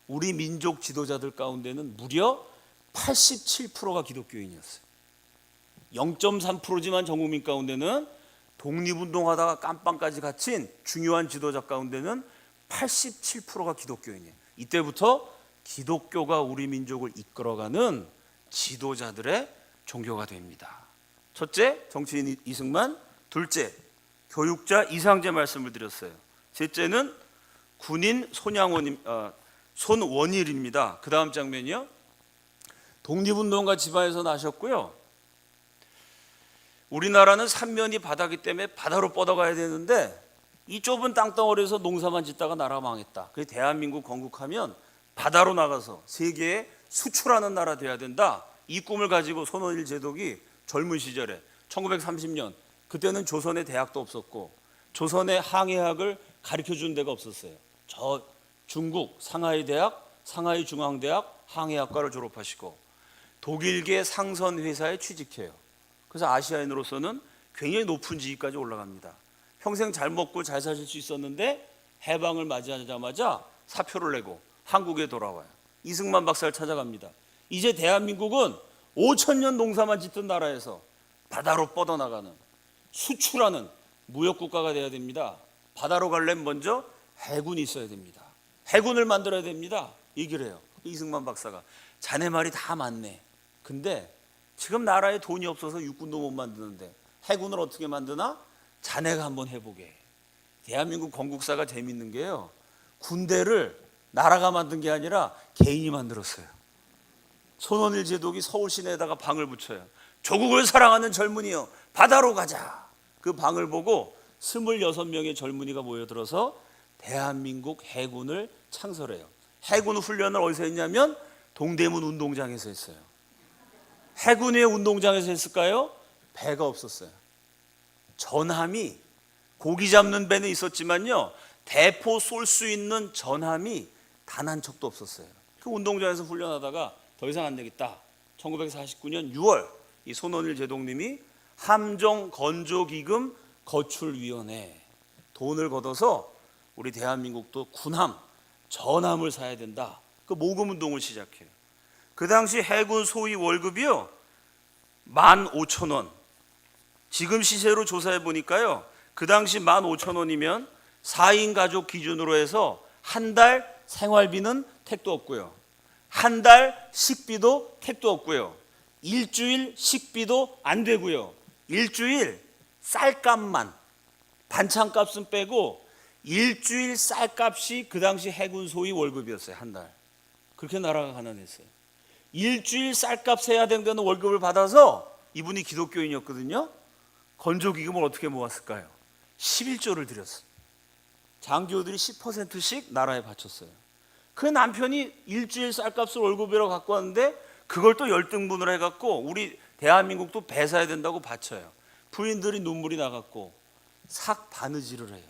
우리 민족 지도자들 가운데는 무려 87%가 기독교인이었어요. 0.3%지만 전 국민 가운데는 독립운동하다가 깜빵까지 갇힌 중요한 지도자 가운데는 87%가 기독교인이에요. 이때부터 기독교가 우리 민족을 이끌어가는 지도자들의 종교가 됩니다. 첫째, 정치인 이승만. 둘째, 교육자 이상재 말씀을 드렸어요. 셋째는 군인 손원일입니다. 그 다음 장면이요, 독립운동가 집안에서 나셨고요, 우리나라는 삼면이 바다기 때문에 바다로 뻗어가야 되는데 이 좁은 땅덩어리에서 농사만 짓다가 나라 망했다. 그래서 대한민국 건국하면 바다로 나가서 세계에 수출하는 나라 돼야 된다. 이 꿈을 가지고 손원일 제독이 젊은 시절에 1930년, 그때는 조선에 대학도 없었고 조선의 항해학을 가르쳐준 데가 없었어요. 저 중국 상하이 대학, 상하이 중앙대학 항해학과를 졸업하시고 독일계 상선 회사에 취직해요. 그래서 아시아인으로서는 굉장히 높은 지위까지 올라갑니다. 평생 잘 먹고 잘 사실 수 있었는데 해방을 맞이하자마자 사표를 내고 한국에 돌아와요. 이승만 박사를 찾아갑니다. 이제 대한민국은 5,000년 농사만 짓던 나라에서 바다로 뻗어나가는, 수출하는 무역국가가 돼야 됩니다. 바다로 가려면 먼저 해군이 있어야 됩니다. 해군을 만들어야 됩니다. 얘기를 해요. 이승만 박사가. 자네 말이 다 맞네. 근데 지금 나라에 돈이 없어서 육군도 못 만드는데 해군을 어떻게 만드나? 자네가 한번 해보게. 대한민국 건국사가 재밌는 게요, 군대를 나라가 만든 게 아니라 개인이 만들었어요. 손원일 제독이 서울 시내에다가 방을 붙여요. 조국을 사랑하는 젊은이여 바다로 가자. 그 방을 보고 26명의 젊은이가 모여들어서 대한민국 해군을 창설해요. 해군 훈련을 어디서 했냐면 동대문 운동장에서 했어요. 해군의 운동장에서 했을까요? 배가 없었어요. 전함이, 고기 잡는 배는 있었지만요, 대포 쏠 수 있는 전함이 단 한 척도 없었어요. 그 운동장에서 훈련하다가 더 이상 안 되겠다. 1949년 6월 이 손원일 제독님이 함정 건조기금 거출위원회. 돈을 걷어서 우리 대한민국도 군함, 전함을 사야 된다. 그 모금운동을 시작해요. 그 당시 해군 소위 월급이요 15,000원. 지금 시세로 조사해 보니까요 그 당시 15,000원이면 4인 가족 기준으로 해서 한 달 생활비는 택도 없고요, 한 달 식비도 택도 없고요, 일주일 식비도 안 되고요, 일주일 쌀값만, 반찬값은 빼고 일주일 쌀값이 그 당시 해군 소위 월급이었어요. 한 달. 그렇게 나라가 가난했어요. 일주일 쌀값 해야 된다는 월급을 받아서 이분이 기독교인이었거든요. 건조기금을 어떻게 모았을까요? 11조를 드렸어요. 장교들이 10%씩 나라에 바쳤어요. 그 남편이 일주일 쌀값을 월급이라고 갖고 왔는데 그걸 또 열등분을 해갖고 우리 대한민국도 배사해야 된다고 바쳐요. 부인들이 눈물이 나갖고 삭 바느질을 해요.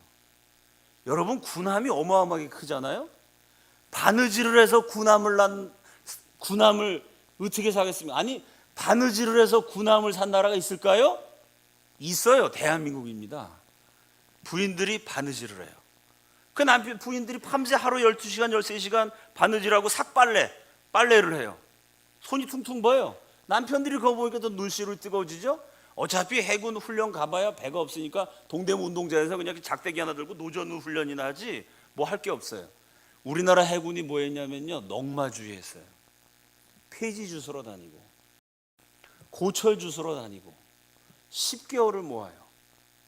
여러분 군함이 어마어마하게 크잖아요. 바느질을 해서 군함을 어떻게 사겠습니까? 아니 바느질을 해서 군함을 산 나라가 있을까요? 있어요. 대한민국입니다. 부인들이 바느질을 해요. 그 남편 부인들이 밤새 하루 12시간 13시간 바느질하고 빨래를 해요. 손이 퉁퉁 버요. 남편들이 그거 보니까 또 눈시울 뜨거워지죠. 어차피 해군 훈련 가봐야 배가 없으니까 동대문 운동장에서 그냥 작대기 하나 들고 노전 훈련이나 하지 뭐 할 게 없어요. 우리나라 해군이 뭐 했냐면요 넉마주의 했어요. 폐지 주스러 다니고 고철 주스러 다니고 10개월을 모아요.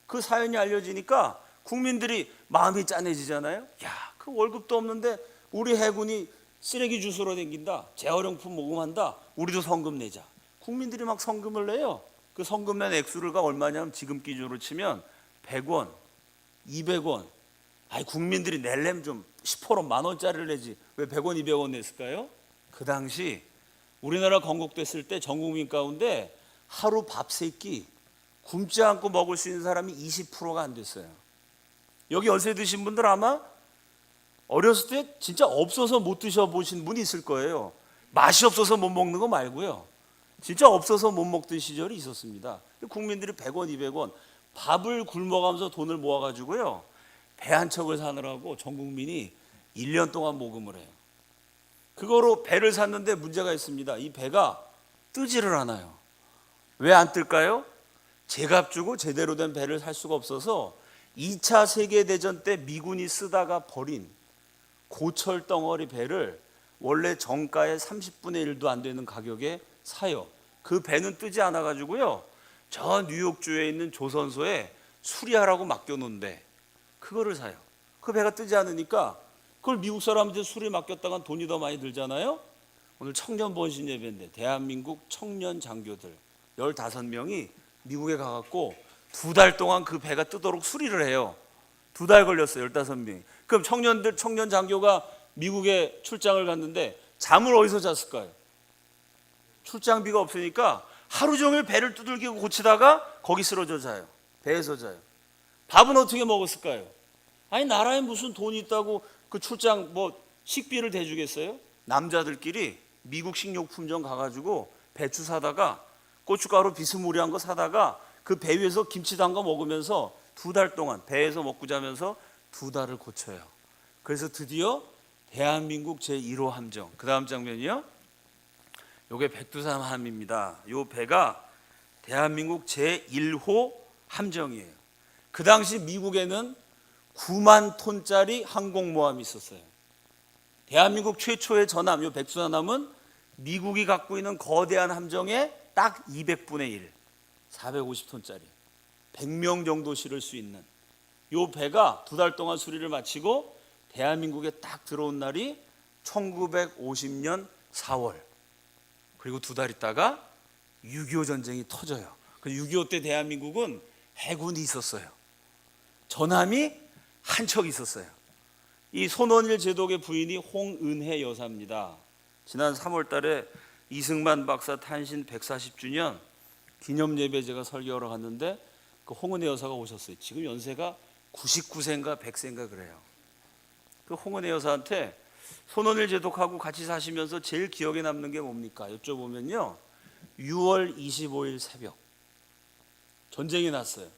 그 사연이 알려지니까 국민들이 마음이 짠해지잖아요. 야, 그 월급도 없는데 우리 해군이 쓰레기 주스러 댕긴다, 재활용품 모금한다, 우리도 성금 내자. 국민들이 막 성금을 내요. 그 성금 낸 액수가 얼마냐면 지금 기준으로 치면 100원, 200원. 아니 국민들이 낼려면 좀 10% 10,000원짜리를 내지 왜 100원, 200원 냈을까요? 그 당시 우리나라 건국됐을 때 전 국민 가운데 하루 밥 3끼 굶지 않고 먹을 수 있는 사람이 20%가 안 됐어요. 여기 연세 드신 분들 아마 어렸을 때 진짜 없어서 못 드셔보신 분이 있을 거예요. 맛이 없어서 못 먹는 거 말고요. 진짜 없어서 못 먹던 시절이 있었습니다. 국민들이 100원, 200원 밥을 굶어가면서 돈을 모아가지고요 배 한 척을 사느라고 전 국민이 1년 동안 모금을 해요. 그거로 배를 샀는데 문제가 있습니다. 이 배가 뜨지를 않아요. 왜 안 뜰까요? 제값 주고 제대로 된 배를 살 수가 없어서 2차 세계대전 때 미군이 쓰다가 버린 고철 덩어리 배를 원래 정가의 30분의 1도 안 되는 가격에 사요. 그 배는 뜨지 않아 가지고요 저 뉴욕주에 있는 조선소에 수리하라고 맡겨놓은데 그거를 사요. 그 배가 뜨지 않으니까 그걸 미국 사람한테 수리 맡겼다간 돈이 더 많이 들잖아요. 오늘 청년 번신 예배인데 대한민국 청년 장교들 15명이 미국에 가갖고 2달 동안 그 배가 뜨도록 수리를 해요. 2달 걸렸어요. 15명이. 그럼 청년 장교가 미국에 출장을 갔는데 잠을 어디서 잤을까요? 출장비가 없으니까 하루 종일 배를 두들기고 고치다가 거기 쓰러져 자요. 배에서 자요. 밥은 어떻게 먹었을까요? 아니 나라에 무슨 돈이 있다고 그 출장 뭐 식비를 대주겠어요? 남자들끼리 미국 식료품점 가가지고 배추 사다가 고춧가루 비스무리한 거 사다가 그 배 위에서 김치 담가 먹으면서 2달 동안 배에서 먹고 자면서 2달을 고쳐요. 그래서 드디어 대한민국 제1호 함정. 그 다음 장면이요. 요게 백두산함입니다. 요 배가 대한민국 제1호 함정이에요. 그 당시 미국에는 9만 톤짜리 항공모함이 있었어요. 대한민국 최초의 전함, 요 백두산함은 미국이 갖고 있는 거대한 함정의 딱 200분의 1, 450톤짜리 100명 정도 실을 수 있는 요 배가 2달 동안 수리를 마치고 대한민국에 딱 들어온 날이 1950년 4월. 그리고 2달 있다가 6.25 전쟁이 터져요. 그 6.25 때 대한민국은 해군이 있었어요. 전함이 한 척 있었어요. 이 손원일 제독의 부인이 홍은혜 여사입니다. 지난 3월 달에 이승만 박사 탄신 140주년 기념 예배 제가 설교하러 갔는데 그 홍은혜 여사가 오셨어요. 지금 연세가 99세인가 100세인가 그래요. 그 홍은혜 여사한테 손원일 제독하고 같이 사시면서 제일 기억에 남는 게 뭡니까? 여쭤보면요 6월 25일 새벽 전쟁이 났어요.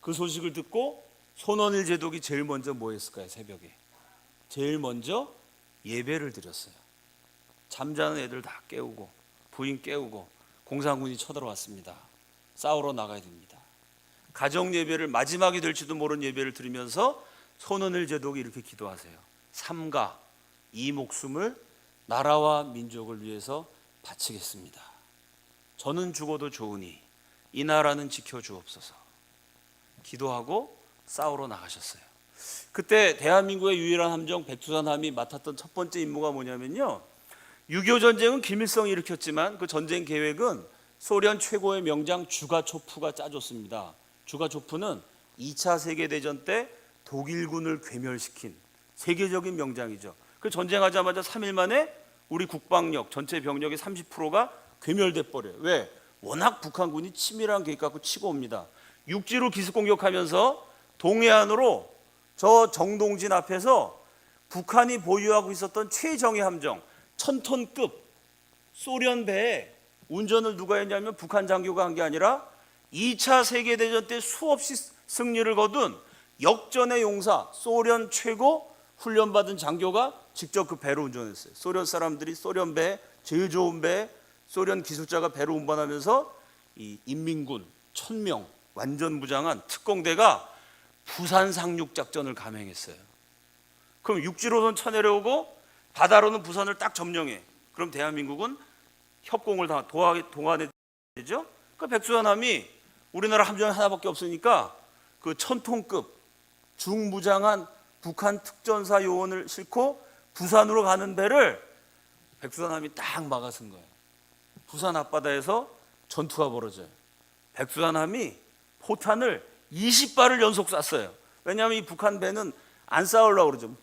그 소식을 듣고 손원일 제독이 제일 먼저 뭐 했을까요? 새벽에 제일 먼저 예배를 드렸어요. 잠자는 애들 다 깨우고 부인 깨우고 공산군이 쳐들어왔습니다. 싸우러 나가야 됩니다. 가정 예배를 마지막이 될지도 모르는 예배를 드리면서 손원일 제독이 이렇게 기도하세요. 삼가 이 목숨을 나라와 민족을 위해서 바치겠습니다. 저는 죽어도 좋으니 이 나라는 지켜주옵소서. 기도하고 싸우러 나가셨어요. 그때 대한민국의 유일한 함정 백두산함이 맡았던 첫 번째 임무가 뭐냐면요, 6.25 전쟁은 김일성이 일으켰지만 그 전쟁 계획은 소련 최고의 명장 주가초프가 짜줬습니다. 주가초프는 2차 세계대전 때 독일군을 괴멸시킨 세계적인 명장이죠. 그 전쟁하자마자 3일 만에 우리 국방력 전체 병력의 30%가 괴멸돼 버려요. 왜? 워낙 북한군이 치밀한 계획 갖고 치고 옵니다. 육지로 기습 공격하면서 동해안으로 저 정동진 앞에서 북한이 보유하고 있었던 최정예 함정 1000톤급 소련 배에 운전을 누가 했냐면 북한 장교가 한 게 아니라 2차 세계대전 때 수없이 승리를 거둔 역전의 용사 소련 최고 훈련받은 장교가 직접 그 배로 운전했어요. 소련 사람들이 소련 배, 제일 좋은 배, 소련 기술자가 배로 운반하면서 이 인민군 1000명 완전 무장한 특공대가 부산 상륙 작전을 감행했어요. 그럼 육지로는 쳐내려오고 바다로는 부산을 딱 점령해. 그럼 대한민국은 협공을 다 동안에 되죠. 그 백두산함이 우리나라 함정이 하나밖에 없으니까 그 1000톤급 중무장한 북한 특전사 요원을 싣고 부산으로 가는 배를 백두산함이 딱 막아선 거예요. 부산 앞바다에서 전투가 벌어져요. 백두산함이 포탄을 20발을 연속 쐈어요. 왜냐하면 이 북한 배는 안 싸우려고 그러죠.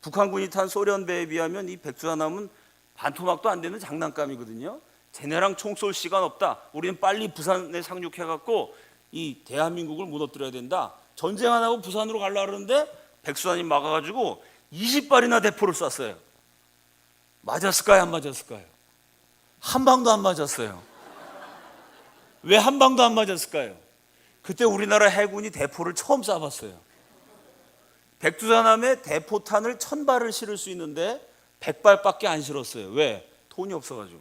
북한군이 탄 소련 배에 비하면 이 백두산함은 반토막도 안 되는 장난감이거든요. 쟤네랑 총 쏠 시간 없다. 우리는 빨리 부산에 상륙해갖고 이 대한민국을 무너뜨려야 된다. 전쟁 안 하고 부산으로 가려고 그러는데 백두산이 막아가지고 20발이나 대포를 쐈어요. 맞았을까요? 안 맞았을까요? 한 방도 안 맞았어요. 왜 한 방도 안 맞았을까요? 그때 우리나라 해군이 대포를 처음 쏴봤어요. 백두산함에 대포탄을 1000발을 실을 수 있는데 100발밖에 안 실었어요. 왜? 돈이 없어가지고.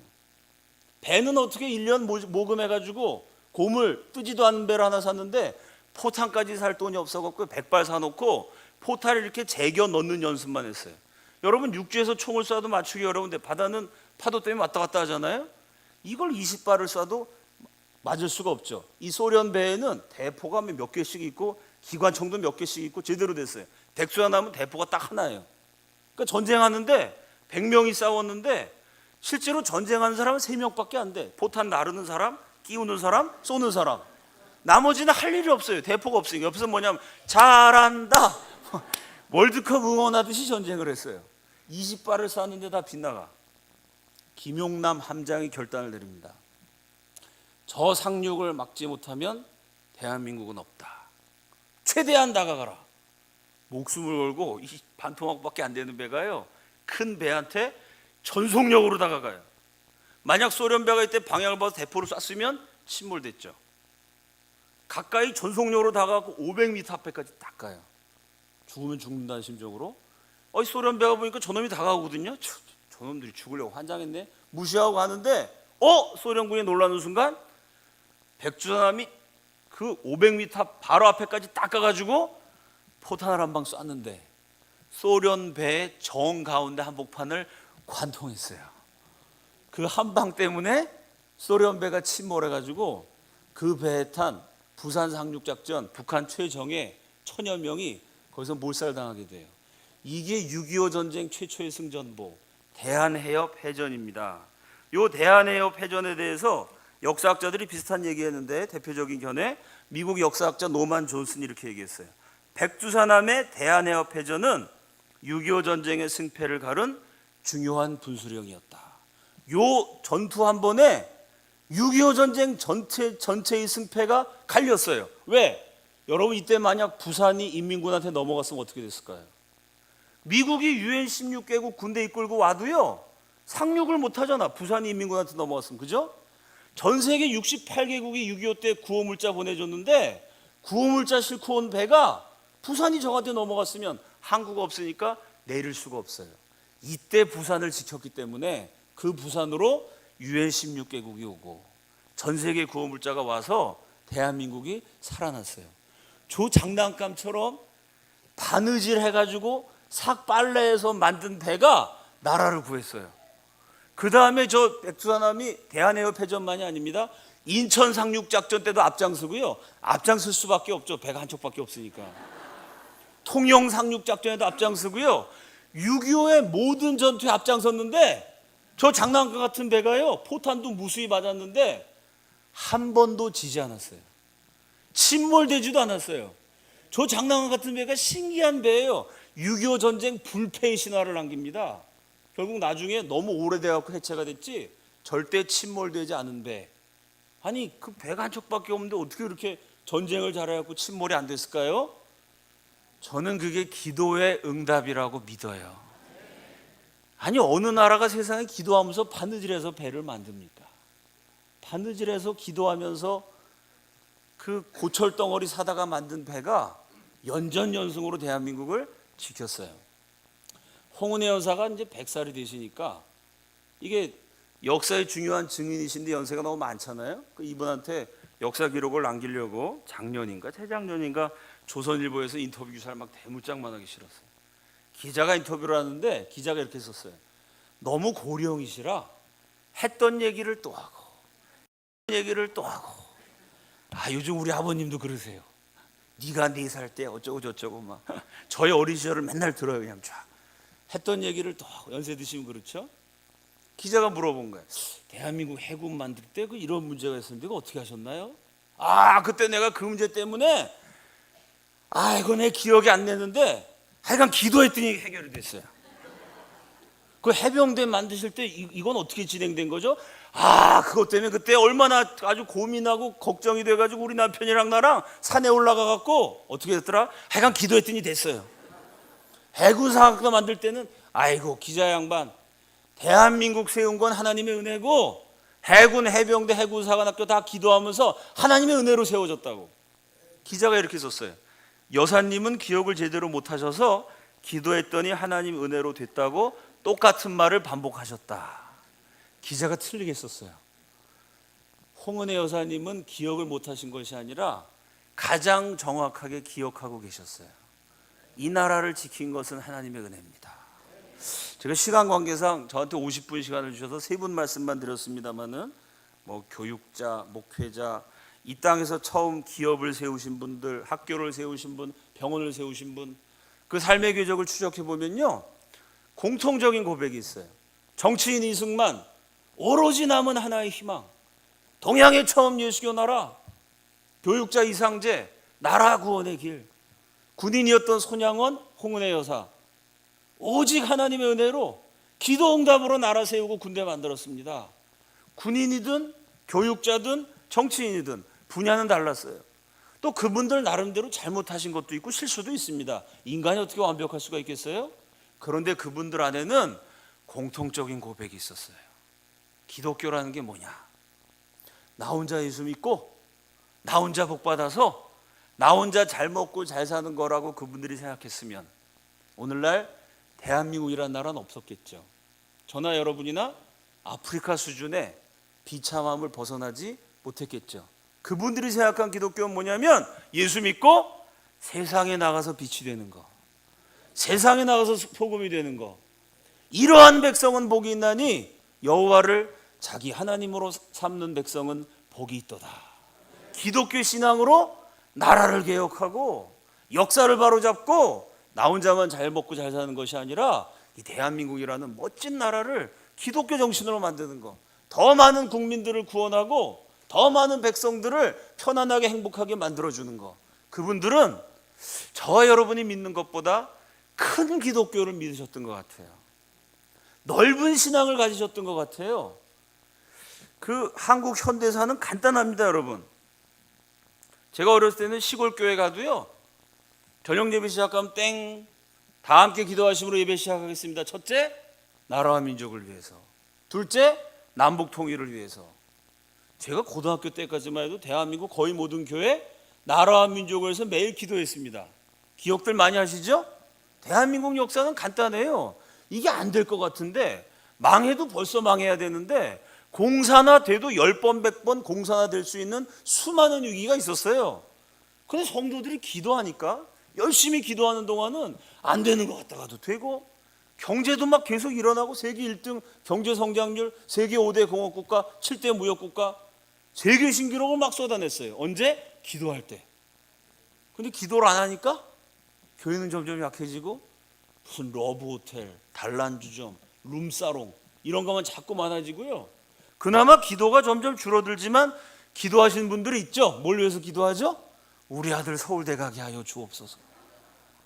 배는 어떻게 1년 모금해가지고 고물 뜨지도 않는 배를 하나 샀는데 포탄까지 살 돈이 없어갖고 100발 사놓고 포탄을 이렇게 제겨 넣는 연습만 했어요. 여러분 육지에서 총을 쏴도 맞추기 어려운데 바다는 파도 때문에 왔다 갔다 하잖아요. 이걸 20발을 쏴도 맞을 수가 없죠. 이 소련 배에는 대포가 몇 개씩 있고 기관총도 몇 개씩 있고 제대로 됐어요. 백두산함은 대포가 딱 하나예요. 그러니까 전쟁하는데 100명이 싸웠는데 실제로 전쟁하는 사람은 3명밖에 안 돼. 포탄 나르는 사람, 끼우는 사람, 쏘는 사람. 나머지는 할 일이 없어요. 대포가 없으니까. 옆에서 뭐냐면 잘한다. 월드컵 응원하듯이 전쟁을 했어요. 20발을 쐈는데 다 빗나가. 김용남 함장이 결단을 내립니다. 저 상륙을 막지 못하면 대한민국은 없다. 최대한 다가가라. 목숨을 걸고 이 반토막밖에 안 되는 배가요, 큰 배한테 전속력으로 다가가요. 만약 소련 배가 이때 방향을 봐서 대포를 쐈으면 침몰됐죠. 가까이 전속력으로 다가가고 500m 앞에까지 딱 가요. 죽으면 죽는다는 심정으로. 소련 배가 보니까 저놈이 다가오거든요. 저놈들이 죽으려고 환장했네. 무시하고 가는데 소련군이 놀라는 순간 백두산함이 그 500m 바로 앞에까지 딱 가가지고 포탄을 한 방 쐈는데 소련 배의 정 가운데 한복판을 관통했어요. 그 한 방 때문에 소련 배가 침몰해가지고 그 배에 탄 부산 상륙작전 북한 최정예 1000여 명이 거기서 몰살당하게 돼요. 이게 6.25 전쟁 최초의 승전보 대한해협 해전입니다. 이 대한해협 해전에 대해서 역사학자들이 비슷한 얘기했는데 대표적인 견해 미국 역사학자 노만 존슨이 이렇게 얘기했어요. 백두산함의 대한해협 해전은 6.25 전쟁의 승패를 가른 중요한 분수령이었다. 요 전투 한 번에 6.25 전쟁 전체의 승패가 갈렸어요. 왜? 여러분 이때 만약 부산이 인민군한테 넘어갔으면 어떻게 됐을까요? 미국이 UN 16개국 군대 이끌고 와도요 상륙을 못하잖아. 부산이 인민군한테 넘어갔으면. 그죠? 전 세계 68개국이 6.25 때 구호물자 보내줬는데 구호물자 싣고 온 배가 부산이 저한테 넘어갔으면 항구가 없으니까 내릴 수가 없어요. 이때 부산을 지켰기 때문에 그 부산으로 유엔 16개국이 오고 전 세계 구호물자가 와서 대한민국이 살아났어요. 저 장난감처럼 바느질 해가지고 삭발레에서 만든 배가 나라를 구했어요. 그 다음에 저 백두산함이 대한해협해전만이 아닙니다. 인천 상륙작전 때도 앞장서고요. 앞장설 수밖에 없죠. 배가 한 척밖에 없으니까. 통영 상륙작전에도 앞장서고요. 6.25의 모든 전투에 앞장섰는데 저 장난감 같은 배가요. 포탄도 무수히 맞았는데 한 번도 지지 않았어요. 침몰되지도 않았어요. 저 장난감 같은 배가 신기한 배예요. 6.25 전쟁 불패의 신화를 남깁니다. 결국 나중에 너무 오래돼갖고 해체가 됐지 절대 침몰되지 않은 배. 아니 그 배가 한 척밖에 없는데 어떻게 그렇게 전쟁을 잘해갖고 침몰이 안 됐을까요? 저는 그게 기도의 응답이라고 믿어요. 아니 어느 나라가 세상에 기도하면서 바느질해서 배를 만듭니까? 바느질해서 기도하면서 그 고철덩어리 사다가 만든 배가 연전연승으로 대한민국을 지켰어요. 홍은혜 여사가 이제 100살이 되시니까 이게 역사의 중요한 증인이신데 연세가 너무 많잖아요. 그 이분한테 역사 기록을 남기려고 작년인가 재작년인가 조선일보에서 인터뷰 기사를 막 대문짝만하게 실었어요. 기자가 인터뷰를 하는데 기자가 이렇게 썼어요. 너무 고령이시라 했던 얘기를 또 하고 얘기를 또 하고 요즘 우리 아버님도 그러세요. 네가 4살 때 어쩌고 저쩌고 막 저의 어린 시절을 맨날 들어요. 그냥 쫙 했던 얘기를 또 하고 연세 드시면 그렇죠. 기자가 물어본 거예요. 대한민국 해군 만들 때 그 이런 문제가 있었는데 그거 어떻게 하셨나요? 그때 내가 그 문제 때문에 이거 내 기억이 안 나는데 하여간 기도했더니 해결이 됐어요. 그 해병대 만드실 때 이건 어떻게 진행된 거죠? 그것 때문에 그때 얼마나 아주 고민하고 걱정이 돼가지고 우리 남편이랑 나랑 산에 올라가 갖고 어떻게 됐더라? 하여간 기도했더니 됐어요. 해군사학도 만들 때는 기자 양반 대한민국 세운 건 하나님의 은혜고 해군, 해병대, 해군사관학교 다 기도하면서 하나님의 은혜로 세워졌다고. 기자가 이렇게 썼어요. 여사님은 기억을 제대로 못하셔서 기도했더니 하나님 은혜로 됐다고 똑같은 말을 반복하셨다. 기자가 틀리게 썼어요. 홍은혜 여사님은 기억을 못하신 것이 아니라 가장 정확하게 기억하고 계셨어요. 이 나라를 지킨 것은 하나님의 은혜입니다. 제가 시간 관계상 저한테 50분 시간을 주셔서 3분 말씀만 드렸습니다마는 교육자, 목회자, 이 땅에서 처음 기업을 세우신 분들, 학교를 세우신 분, 병원을 세우신 분, 그 삶의 궤적을 추적해 보면요 공통적인 고백이 있어요. 정치인 이승만 오로지 남은 하나의 희망, 동양의 처음 예수교 나라, 교육자 이상재 나라 구원의 길, 군인이었던 손양원 홍은혜 여사 오직 하나님의 은혜로 기도 응답으로 나라 세우고 군대 만들었습니다. 군인이든 교육자든 정치인이든 분야는 달랐어요. 또 그분들 나름대로 잘못하신 것도 있고 실수도 있습니다. 인간이 어떻게 완벽할 수가 있겠어요? 그런데 그분들 안에는 공통적인 고백이 있었어요. 기독교라는 게 뭐냐? 나 혼자 예수 믿고 나 혼자 복 받아서 나 혼자 잘 먹고 잘 사는 거라고 그분들이 생각했으면 오늘날 대한민국이라는 나라는 없었겠죠. 저나 여러분이나 아프리카 수준의 비참함을 벗어나지 못했겠죠. 그분들이 생각한 기독교는 뭐냐면 예수 믿고 세상에 나가서 빛이 되는 거, 세상에 나가서 소금이 되는 거. 이러한 백성은 복이 있나니 여호와를 자기 하나님으로 삼는 백성은 복이 있도다. 기독교 신앙으로 나라를 개혁하고 역사를 바로잡고 나 혼자만 잘 먹고 잘 사는 것이 아니라 이 대한민국이라는 멋진 나라를 기독교 정신으로 만드는 거, 더 많은 국민들을 구원하고 더 많은 백성들을 편안하게 행복하게 만들어주는 거. 그분들은 저와 여러분이 믿는 것보다 큰 기독교를 믿으셨던 것 같아요. 넓은 신앙을 가지셨던 것 같아요. 그 한국 현대사는 간단합니다, 여러분. 제가 어렸을 때는 시골 교회 가도요, 저녁 예배 시작하면 다 함께 기도하심으로 예배 시작하겠습니다. 첫째, 나라와 민족을 위해서. 둘째, 남북 통일을 위해서. 제가 고등학교 때까지만 해도 대한민국 거의 모든 교회 나라와 민족을 위해서 매일 기도했습니다. 기억들 많이 하시죠? 대한민국 역사는 간단해요. 이게 안 될 것 같은데, 망해도 벌써 망해야 되는데 공산화 돼도 10번 100번 공산화 될 수 있는 수많은 위기가 있었어요. 근데 성도들이 기도하니까, 열심히 기도하는 동안은 안 되는 것 같다가도 되고, 경제도 막 계속 일어나고, 세계 1등 경제 성장률, 세계 5대 공업국가, 7대 무역국가, 세계 신기록을 막 쏟아냈어요. 언제? 기도할 때. 근데 기도를 안 하니까 교회는 점점 약해지고, 무슨 러브호텔, 단란주점, 룸사롱 이런 것만 자꾸 많아지고요. 그나마 기도가 점점 줄어들지만 기도하시는 분들이 있죠. 뭘 위해서 기도하죠? 우리 아들 서울대 가게 하여 주옵소서,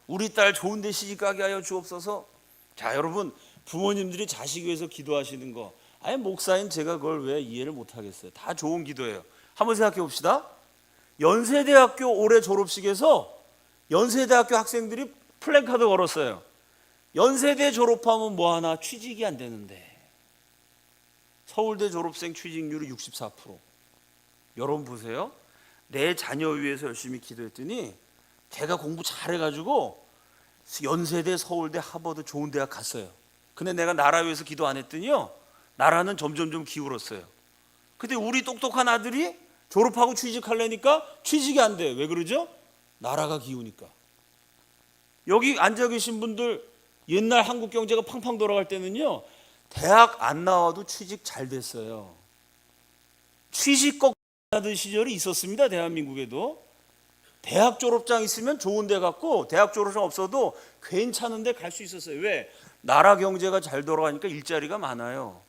우리 딸 좋은 데 시집 가게 하여 주옵소서. 자, 여러분, 부모님들이 자식 위해서 기도하시는 거, 아예 목사인 제가 그걸 왜 이해를 못하겠어요. 다 좋은 기도예요. 한번 생각해 봅시다. 연세대학교 올해 졸업식에서 연세대학교 학생들이 플랜카드 걸었어요. 연세대 졸업하면 뭐하나? 취직이 안 되는데. 서울대 졸업생 취직률이 64%. 여러분 보세요. 내 자녀 위해서 열심히 기도했더니 걔가 공부 잘해가지고 연세대, 서울대, 하버드 좋은 대학 갔어요. 근데 내가 나라 위해서 기도 안 했더니요, 나라는 점점 기울었어요. 근데 우리 똑똑한 아들이 졸업하고 취직하려니까 취직이 안 돼. 왜 그러죠? 나라가 기우니까. 여기 앉아 계신 분들, 옛날 한국 경제가 팡팡 돌아갈 때는요, 대학 안 나와도 취직 잘 됐어요. 취직 꼭 하던 시절이 있었습니다. 대한민국에도. 대학 졸업장 있으면 좋은 데 갔고, 대학 졸업장 없어도 괜찮은 데 갈 수 있었어요. 왜? 나라 경제가 잘 돌아가니까 일자리가 많아요.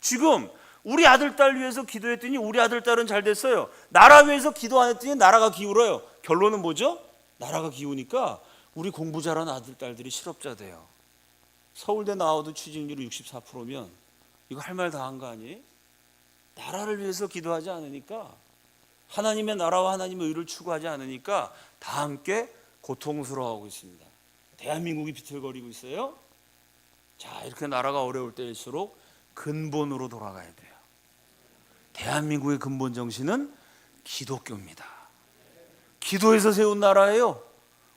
지금 우리 아들 딸 위해서 기도했더니 우리 아들 딸은 잘 됐어요. 나라 위해서 기도 안 했더니 나라가 기울어요. 결론은 뭐죠? 나라가 기우니까 우리 공부 잘하는 아들 딸들이 실업자 돼요. 서울대 나와도 취직률이 64%면 이거 할 말 다 한 거 아니에요? 나라를 위해서 기도하지 않으니까, 하나님의 나라와 하나님의 의를 추구하지 않으니까 다 함께 고통스러워하고 있습니다. 대한민국이 비틀거리고 있어요. 자, 이렇게 나라가 어려울 때일수록 근본으로 돌아가야 돼요. 대한민국의 근본 정신은 기독교입니다. 기도에서 세운 나라예요.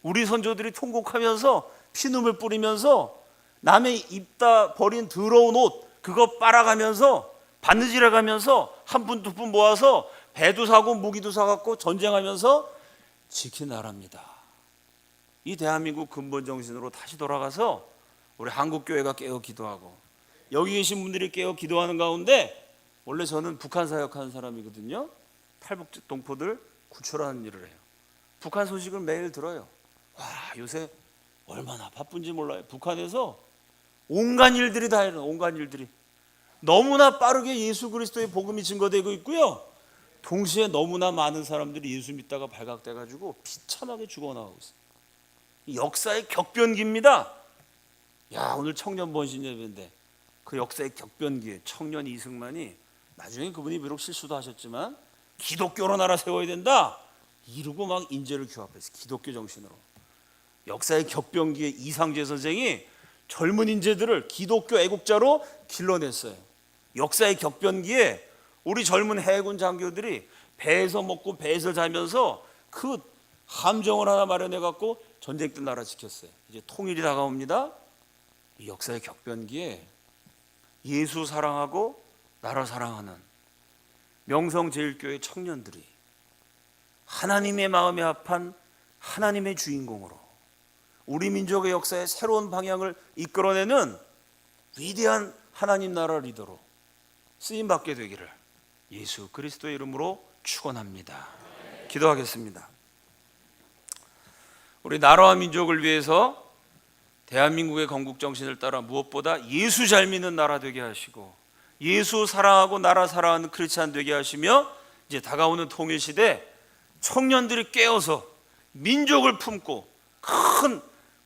우리 선조들이 통곡하면서 피눈물 뿌리면서 남의 입다 버린 더러운 옷 그거 빨아가면서 바느질해가면서 한 푼 두 푼 모아서 배도 사고 무기도 사갖고 전쟁하면서 지킨 나라입니다. 이 대한민국 근본 정신으로 다시 돌아가서 우리 한국교회가 깨어 기도하고, 여기 계신 분들이 깨어 기도하는 가운데, 원래 저는 북한 사역하는 사람이거든요. 탈북 동포들 구출하는 일을 해요. 북한 소식을 매일 들어요. 와, 요새 얼마나 바쁜지 몰라요. 북한에서 온갖 일들이 다 일어나. 온갖 일들이 너무나 빠르게 예수 그리스도의 복음이 증거되고 있고요, 동시에 너무나 많은 사람들이 예수 믿다가 발각돼 가지고 비참하게 죽어나가고 있어요. 역사의 격변기입니다. 야, 오늘 청년 번신 예배인데 그 역사의 격변기에 청년 이승만이, 나중에 그분이 비록 실수도 하셨지만 기독교로 나라 세워야 된다 이러고 막 인재를 규합했어요. 기독교 정신으로. 역사의 격변기에 이상재 선생이 젊은 인재들을 기독교 애국자로 길러냈어요. 역사의 격변기에 우리 젊은 해군 장교들이 배에서 먹고 배에서 자면서 그 함정을 하나 마련해 갖고 전쟁 때 나라 지켰어요. 이제 통일이 다가옵니다. 이 역사의 격변기에 예수 사랑하고 나라 사랑하는 명성제일교회 청년들이 하나님의 마음에 합한 하나님의 주인공으로 우리 민족의 역사의 새로운 방향을 이끌어내는 위대한 하나님 나라 리더로 쓰임받게 되기를 예수 그리스도의 이름으로 축원합니다. 기도하겠습니다. 우리 나라와 민족을 위해서 대한민국의 건국 정신을 따라 무엇보다 예수 잘 믿는 나라 되게 하시고, 예수 사랑하고 나라 사랑하는 크리스찬 되게 하시며, 이제 다가오는 통일 시대 청년들이 깨어서 민족을 품고 큰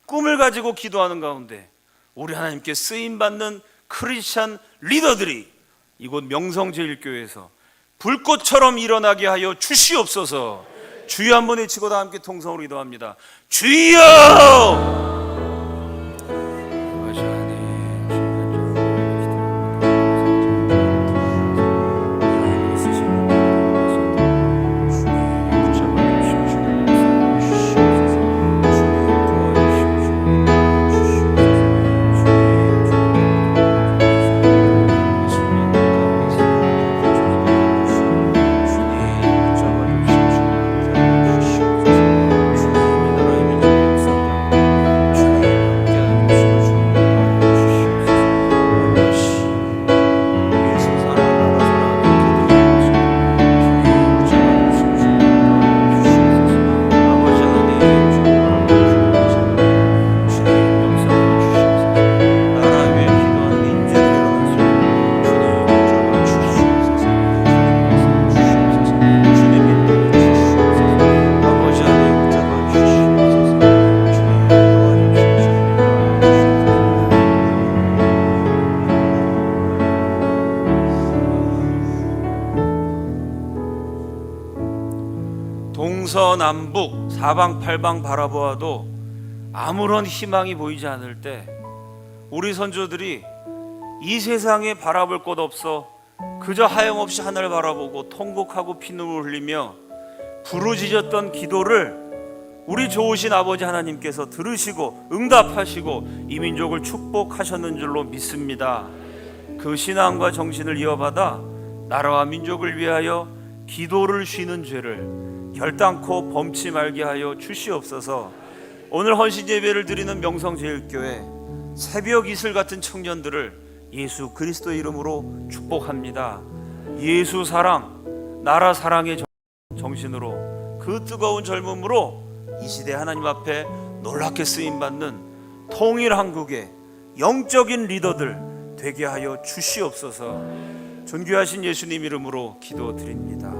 꿈을 가지고 기도하는 가운데 우리 하나님께 쓰임받는 크리스찬 리더들이 이곳 명성제일교회에서 불꽃처럼 일어나게 하여 주시옵소서. 주여 한번 외치고 다 함께 통성으로 기도합니다. 주여! 동서남북 사방팔방 바라보아도 아무런 희망이 보이지 않을 때 우리 선조들이 이 세상에 바라볼 곳 없어 그저 하염없이 하늘을 바라보고 통곡하고 피눈물 흘리며 부르짖었던 기도를 우리 좋으신 아버지 하나님께서 들으시고 응답하시고 이 민족을 축복하셨는 줄로 믿습니다. 그 신앙과 정신을 이어받아 나라와 민족을 위하여 기도를 쉬는 죄를 결단코 범치 말게 하여 주시옵소서. 오늘 헌신 예배를 드리는 명성제일교회 새벽 이슬 같은 청년들을 예수 그리스도의 이름으로 축복합니다. 예수 사랑, 나라 사랑의 정신으로 그 뜨거운 젊음으로 이 시대 하나님 앞에 놀랍게 쓰임받는 통일한국의 영적인 리더들 되게 하여 주시옵소서. 존귀하신 예수님 이름으로 기도드립니다.